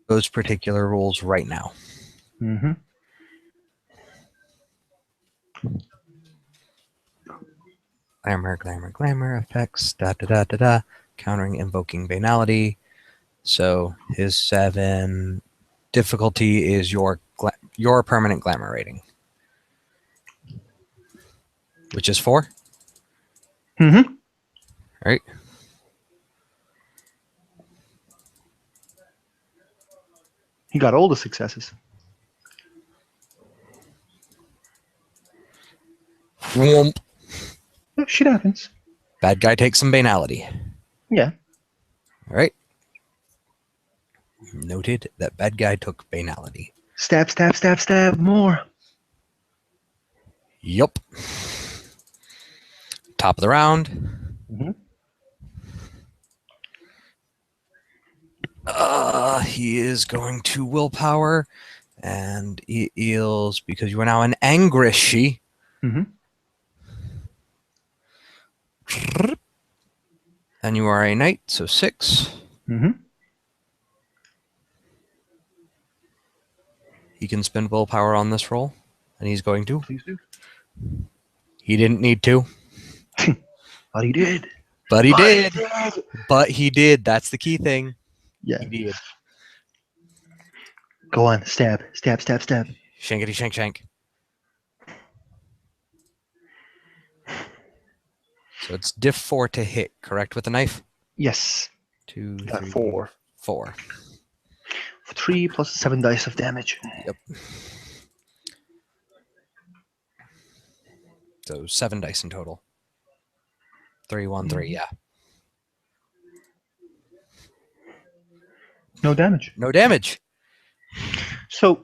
those particular rules right now. Mm-hmm. Glamour effects. Da da da da da. Countering invoking banality. So his 7 difficulty is your permanent glamour rating, which is 4. Mm-hmm. All right. He got all the successes. Whoomp. Yeah, shit happens. Bad guy takes some banality. Yeah. All right. Noted that bad guy took banality. Stab, stab, stab, stab. More. Yup. Top of the round. Mm-hmm. He is going to willpower, and he heals because you are now an angrish. Mm-hmm. And you are a knight, so 6. Mm-hmm. He can spend willpower on this roll, and he's going to. Please do. He didn't need to, But he did. but he But did. he did. But he did. That's the key thing. Yeah. He did. Go on. Stab. Stab, stab, stab. Shankety shank shank. So it's diff 4 to hit, correct, with the knife? Yes. 2, Got 3, 4. 4. 3 plus 7 dice of damage. Yep. So 7 dice in total. 3, 1, 3, yeah. No damage. No damage. So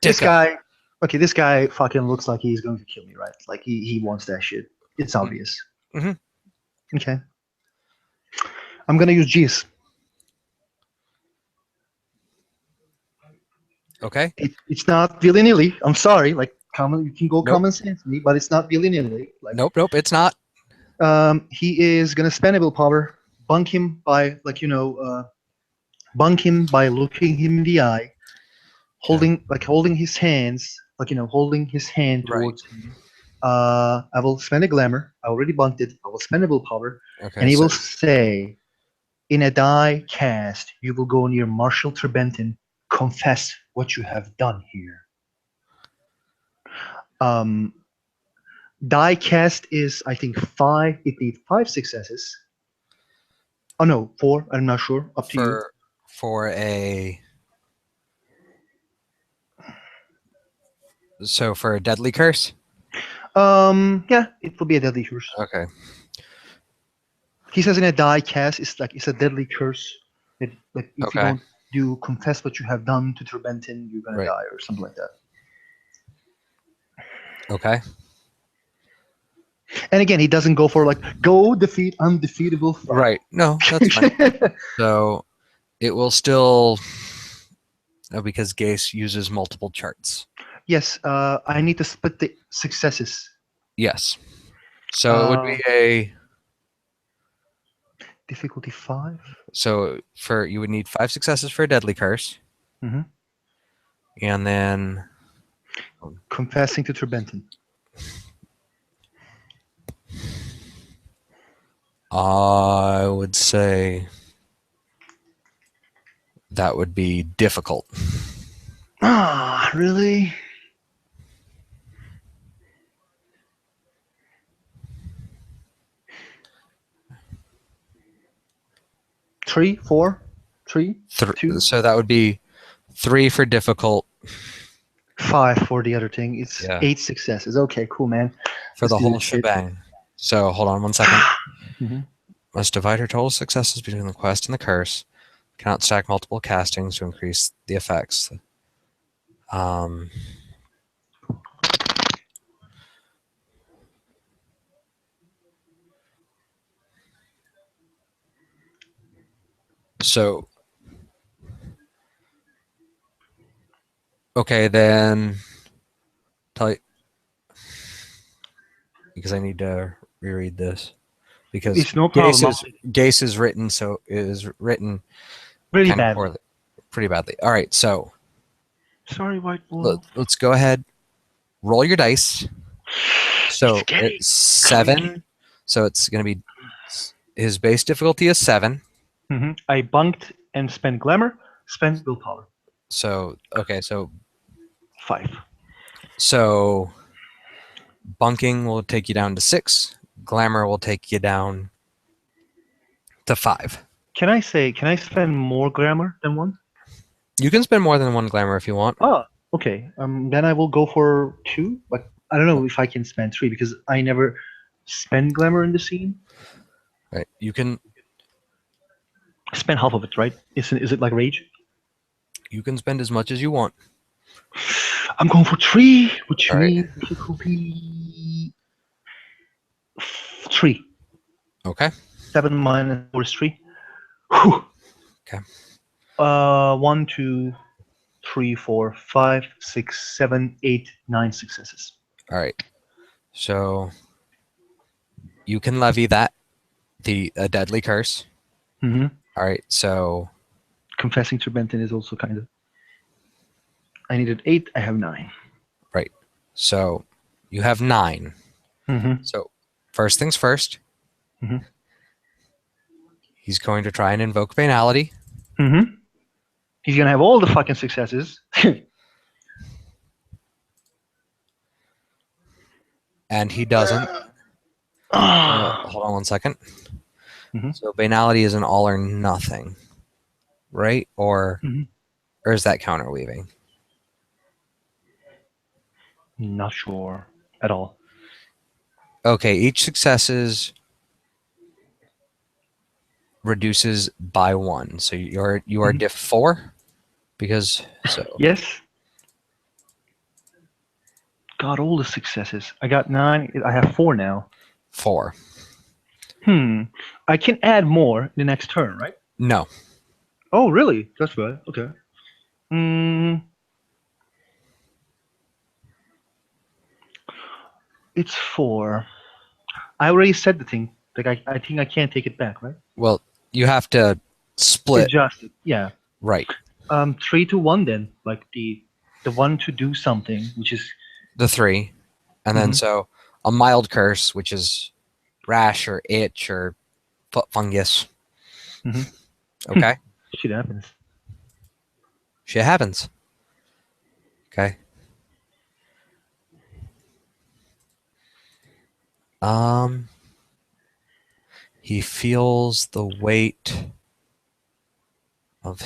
this Sticka. guy, okay, this guy fucking looks like he's going to kill me, right? Like he wants that shit. It's obvious. Mhm. Okay. I'm gonna use G's. Okay. It's not willy nilly. I'm sorry. Like common, you can go Nope. common sense me, but it's not willy nilly. Like Nope, it's not. he is gonna spend a willpower, bunk him by bunk him by looking him in the eye, holding his hands, holding his hand Right. towards him. I will spend a glamour. I already bunked it. I will spend a willpower, Okay. and he So will say, "In a die cast, you will go near Marshal Trebenton. Confess what you have done here." Um, Die cast is I think 5. It needs 5 successes. Oh no, 4. I'm not sure. Up to you. for a deadly curse. Yeah, it will be a deadly curse. Okay. He says in a die cast, it's a deadly curse. Like if you Okay. don't do confess what you have done to Trebenton, you're gonna Right. die or something like that. Okay. And again, he doesn't go for like go defeat undefeatable foe. Right. No, that's fine. So it will still because Gase uses multiple charts. Yes, I need to split the successes. Yes. So it would be a Difficulty 5. so for you would need 5 successes for a deadly curse. Mhm. And then Confessing to Trebenton. I would say That would be difficult. Ah, really? Three, four, three, two, So that would be 3 for difficult. five for the other thing. It's Yeah. 8 successes. Okay, cool, man. For Let's the do whole this shit. shebang. So hold on 1 second. hmm Must divide her total successes between the quest and the curse. Cannot stack multiple castings to increase the effects. Um, so, okay, then tell you, because I need to reread this because It's no problem. Gase is written so is written Really kind of badly. poorly, pretty badly. All right, so Sorry, White Wolf. let's go ahead, roll your dice. It's So getting it's complicated. 7. So it's going to be his base difficulty is 7. I bunked and spent glamour, spent willpower. So okay, Five. so bunking will take you down to 6. Glamour will take you down to 5. Can I spend more glamour than one? You can spend more than 1 glamour if you want. Oh, okay. Then I will go for two. But I don't know if I can spend three because I never spend glamour in the scene. Right. You can Spend half of it, right? Is it like rage? spend as much as you want. I'm going for three, which All right. means difficulty three. Okay. 7 - 4 is three. Whew. Okay. 1, 2, 3, 4, 5, 6, 7, 8, 9 successes. All right. So you can levy that a deadly curse. Mm-hmm. All right. So Confessing to Benton is also kind of. I needed 8. I have 9. right. So you have 9. Mm-hmm. So first things first. Mm-hmm. He's going to try and invoke banality. Mm-hmm. He's gonna have all the fucking successes. And he doesn't. Ah. Hold on 1 second. Mm-hmm. So banality is an all or nothing, right? Mm-hmm. Or is that counterweaving? Not sure at all. Okay, each successes reduces by 1. So you are Mhm. diff 4 because so Yes. Got all the successes. I got 9. I have 4 now. 4. I can add more the next turn, right? No. Oh, really? That's right. Okay. Mm, it's 4. I already said the thing. Like I think I can't take it back, right? Well, you have to split Adjust it. Yeah. right. 3 to 1 then. Like the one to do something, which is The 3. And then Mhm. so a mild curse, which is rash or itch or foot fungus. Mhm. Okay? Shit happens. Shit happens. Okay. Um he feels the weight of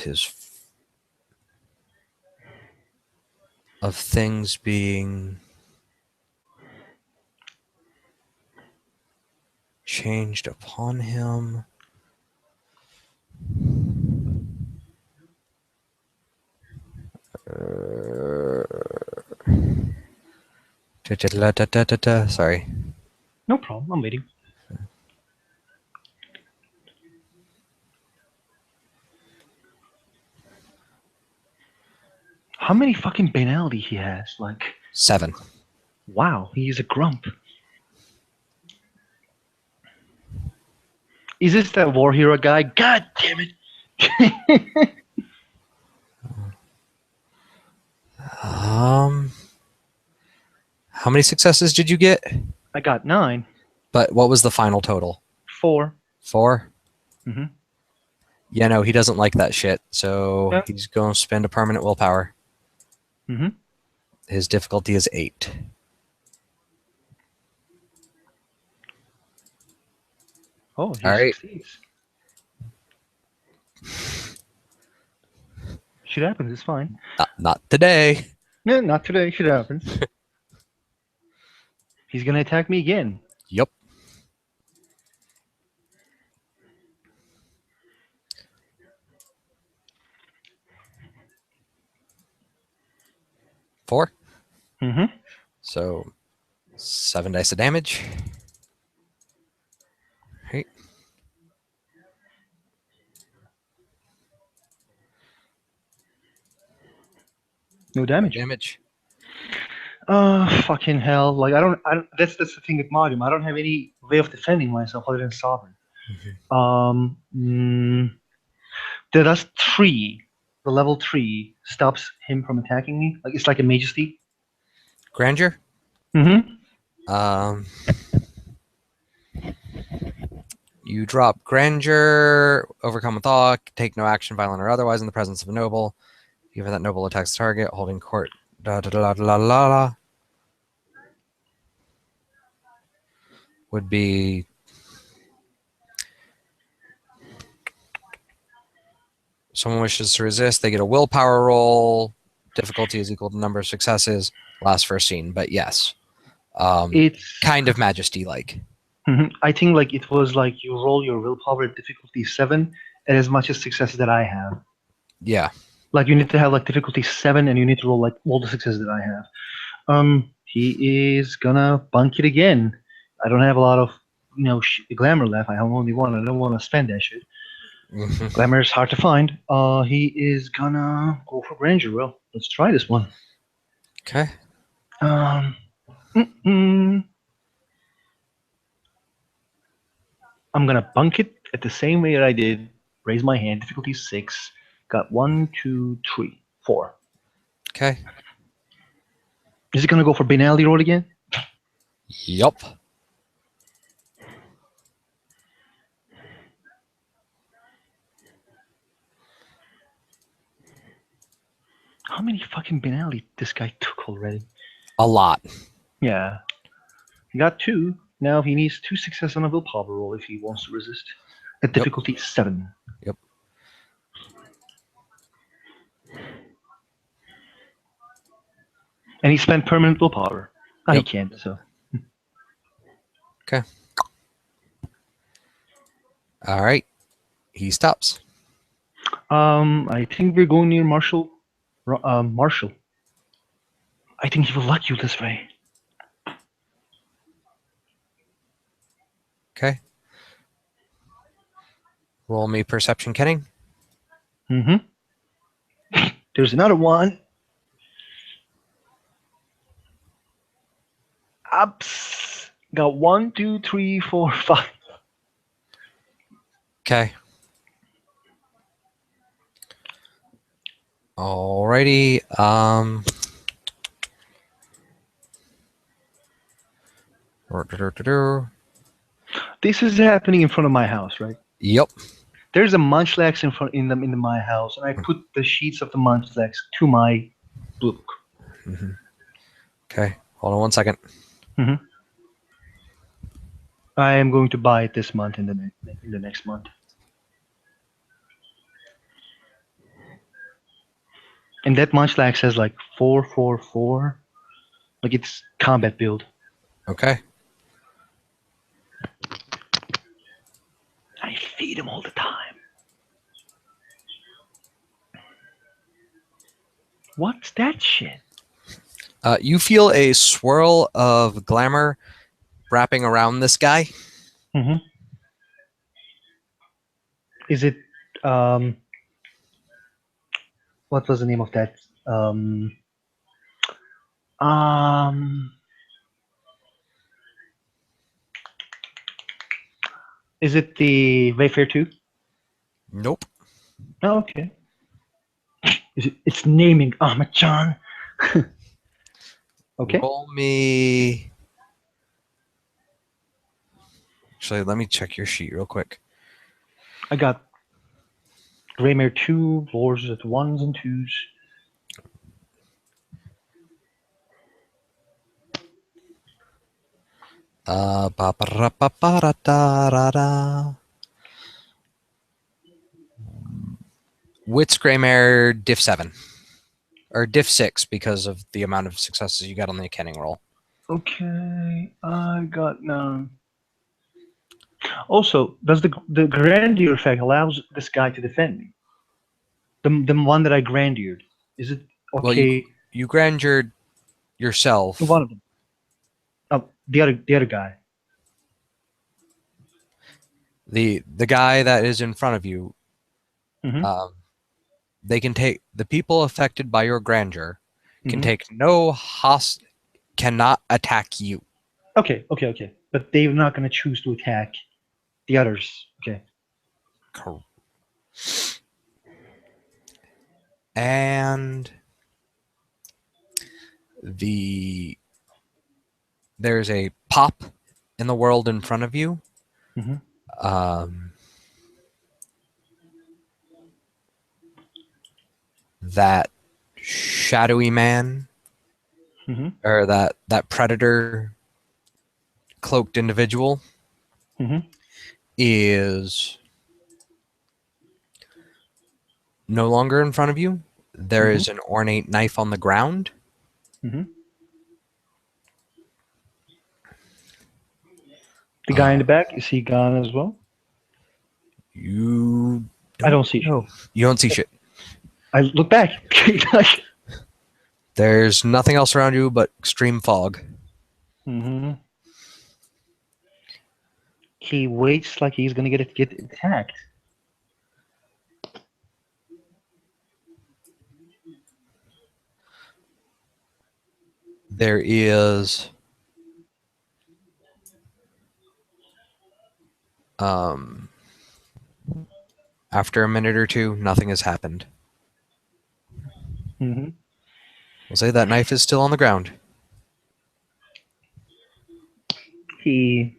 things being changed upon him. Sorry. No problem. I'm waiting. How many fucking banality he has? Like, 7. wow, he is a grump. Is this that war hero guy? God damn it! How many successes did you get? I got 9. But what was the final total? 4. 4? Mm-hmm. Yeah, no, he doesn't like that shit. So Yeah. he's going to spend a permanent willpower. Mm-hmm. His difficulty is 8. Oh, All he right. succeeds. Shit happens. It's fine. Not today. No, not today. Shit happens. He's gonna attack me again. Yup. 4. Mm-hmm. So 7 dice of damage. Right. No No damage. damage. Fucking hell! Like I don't. That's the thing with Marium. I don't have any way of defending myself other than Sovereign. Mhm. The dust 3, the level 3 stops him from attacking me. Like it's like a majesty. Grandeur. Mm-hmm. Um, you drop grandeur, overcome with awe, take no action, violent or otherwise, in the presence of a noble. Even that noble attacks the target, holding court. Da da da da da da da. Would be someone wishes to resist, they get a willpower roll. Difficulty is equal to number of successes. Last first scene, but yes, It's. kind of majesty like. Mhm. I think like it was like you roll your willpower at difficulty 7 and as much as successes that I have. Yeah. Like you need to have like difficulty 7 and you need to roll like all the successes that I have. He is gonna bunk it again. I don't have a lot of glamour left. I have only one. I don't want to spend that shit. Mhm. Glamour is hard to find. He is gonna go for grandeur. Well, let's try this one. Okay. Um, mm-mm. I'm gonna bunk it at the same way that I did. Raise my hand. Difficulty 6. Got 1, 2, 3, 4. Okay. Is it gonna go for banality roll again? Yup. How many fucking banality this guy took already? A lot. Yeah, he got 2. Now he needs 2 success on a willpower roll if he wants to resist. At Yep. difficulty 7. Yep. And he spent permanent willpower. Oh, he Yep. can't, so. Okay. All right. He stops. I think we're going near Marshall. Marshall. I think he will like you this way. Okay. Roll me perception, Kenning. Mm-hmm. There's another one. Ups. Got 1, 2, 3, 4, 5. Okay. Alrighty. This is happening in front of my house, right? Yep. There's a Munchlax in my house, and I put the sheets of the Munchlax to my blue book. Mm-hmm. Okay. Hold on 1 second. Mm-hmm. I am going to buy it this month in the next month. And that Munchlax has like 444. Like it's combat build. Okay. I feed him all the time. What's that shit? You feel a swirl of glamour wrapping around this guy. Mm-hmm. Is it what was the name of that? Um is it the Wayfair 2? Nope. Oh, okay. It's naming Ahmed-chan. Okay. Roll me. Actually, let me check your sheet real quick. I got Greymare 2, Wars at 1s and 2s. Ba ba ra ba ba ra da ra da. Wits Greymare diff 7 or diff 6 because of the amount of successes you got on the canning roll. Okay, I got none. Also, does the grandeur effect allows this guy to defend me? The one that I grandeured. Is it Well, okay? you grandured yourself. One of them. Oh, the other guy. The guy that is in front of you, Mm-hmm. um, they can take the people affected by your grandeur can Mm-hmm. take no cannot attack you. Okay. But they're not gonna choose to attack the others. Okay. And the there's a pop in the world in front of you. Mm-hmm. Um, that shadowy man Mm-hmm. or that predator cloaked individual Mm-hmm. is no longer in front of you. There Mm-hmm. is an ornate knife on the ground. Mm-hmm. The guy in Uh, the back, is he gone as well? you I don't don't see shit. know. You don't see shit. I look back. There's nothing else around you but extreme fog. Mm-hmm. He waits like he's gonna get attacked. There is um after a minute or two, nothing has happened. Mm-hmm. We'll say that knife is still on the ground. He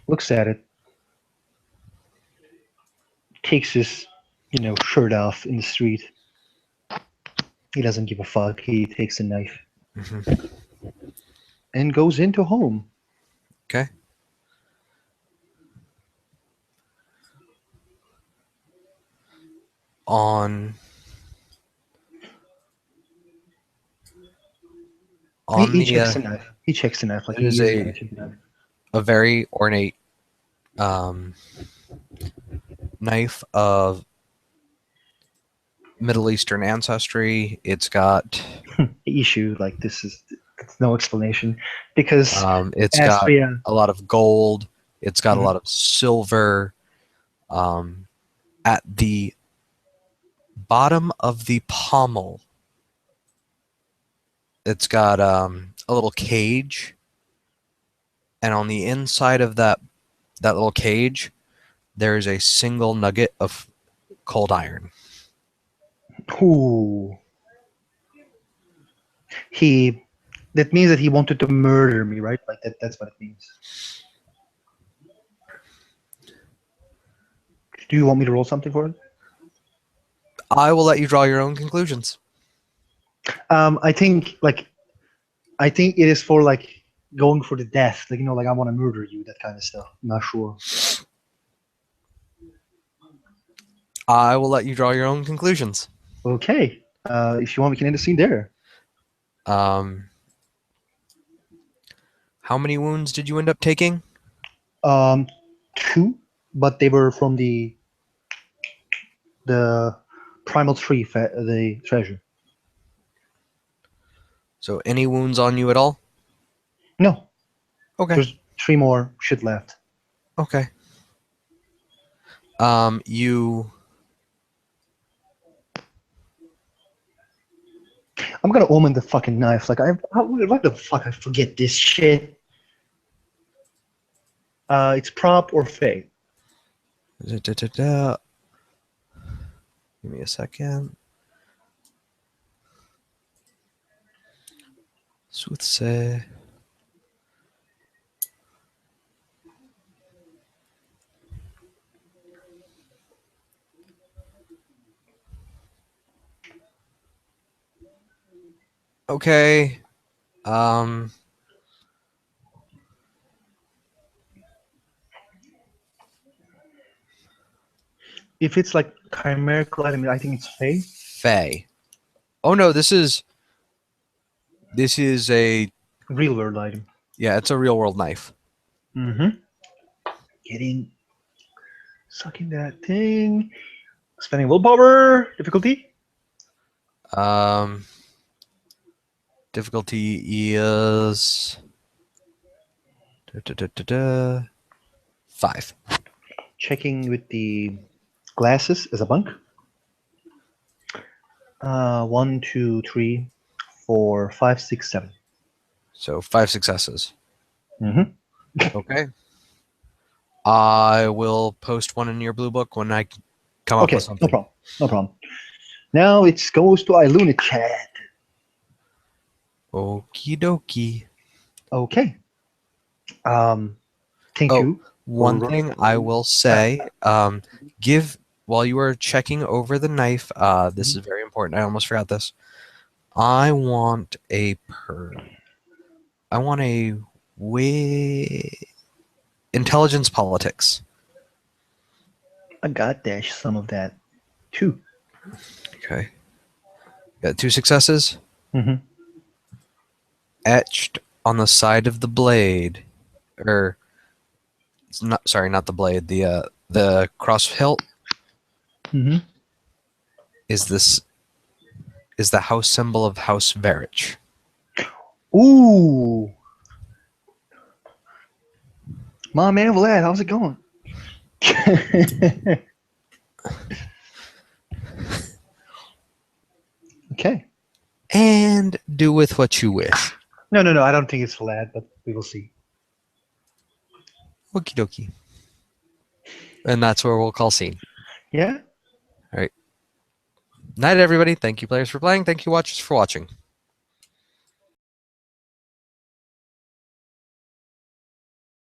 looks at it, takes his, shirt off in the street. He doesn't give a fuck. He takes a knife Mm-hmm. and goes into home. Okay. On He, on he the checks the knife. He checks the knife like it is he is gonna check the knife. a very ornate um, knife of Middle Eastern ancestry. It's got Issue like this is no explanation because it's got Astria. a lot of gold. It's got a Mhm, lot of silver. Um, at the bottom of the pommel, it's got a little cage, and on the inside of that little cage, there is a single nugget of cold iron. Ooh, he. That means that he wanted to murder me, right? Like that. That's what it means. Do you want me to roll something for it? I will let you draw your own conclusions. I think it is for like going for the death, like like I want to murder you, that kind of stuff. I'm not sure. I will let you draw your own conclusions. Okay, if you want, we can end the scene there. Um, how many wounds did you end up taking? Um, two, but they were from the primal tree, the treasure. So any wounds on you at all? No, Okay. there's three more shit left. Okay. You I'm gonna omen the fucking knife. Like why the fuck I forget this shit? It's prop or fate. da. Give me a second. Soothsay. Okay. Um, If it's like chimerical item, I think it's Fey. Fey. Oh no, this is a Real world item. yeah, it's a real world knife. Mm-hmm. Getting sucking that thing. Spending willpower. Difficulty. Um, difficulty is 5. Checking with the glasses as a bunk. 1, 2, 3, 4, 5, 6, 7. So 5 successes. Mm-hmm. Okay. I will post one in your blue book when I come up with Okay, no something. problem. No problem. Now it goes to Iluna chat. Okie dokie. Okay. Um, thank Oh, you for one running. thing I will say, give while you are checking over the knife, this is very important. I almost forgot this. I want a I want a intelligence politics. I got dash some of that too. Okay. Got 2 successes. Mm-hmm. Etched on the side of the blade, or it's not. Sorry, not the blade. The cross hilt Mm-hmm. is this is the house symbol of House Verich. Ooh, my man Vlad, how's it going? Okay. And do with what you wish. No, no, no. I don't think it's Vlad, but we will see. Okie dokie. And that's where we'll call scene. Yeah. All right. Night, everybody. Thank you, players, for playing. Thank you, watchers, for watching.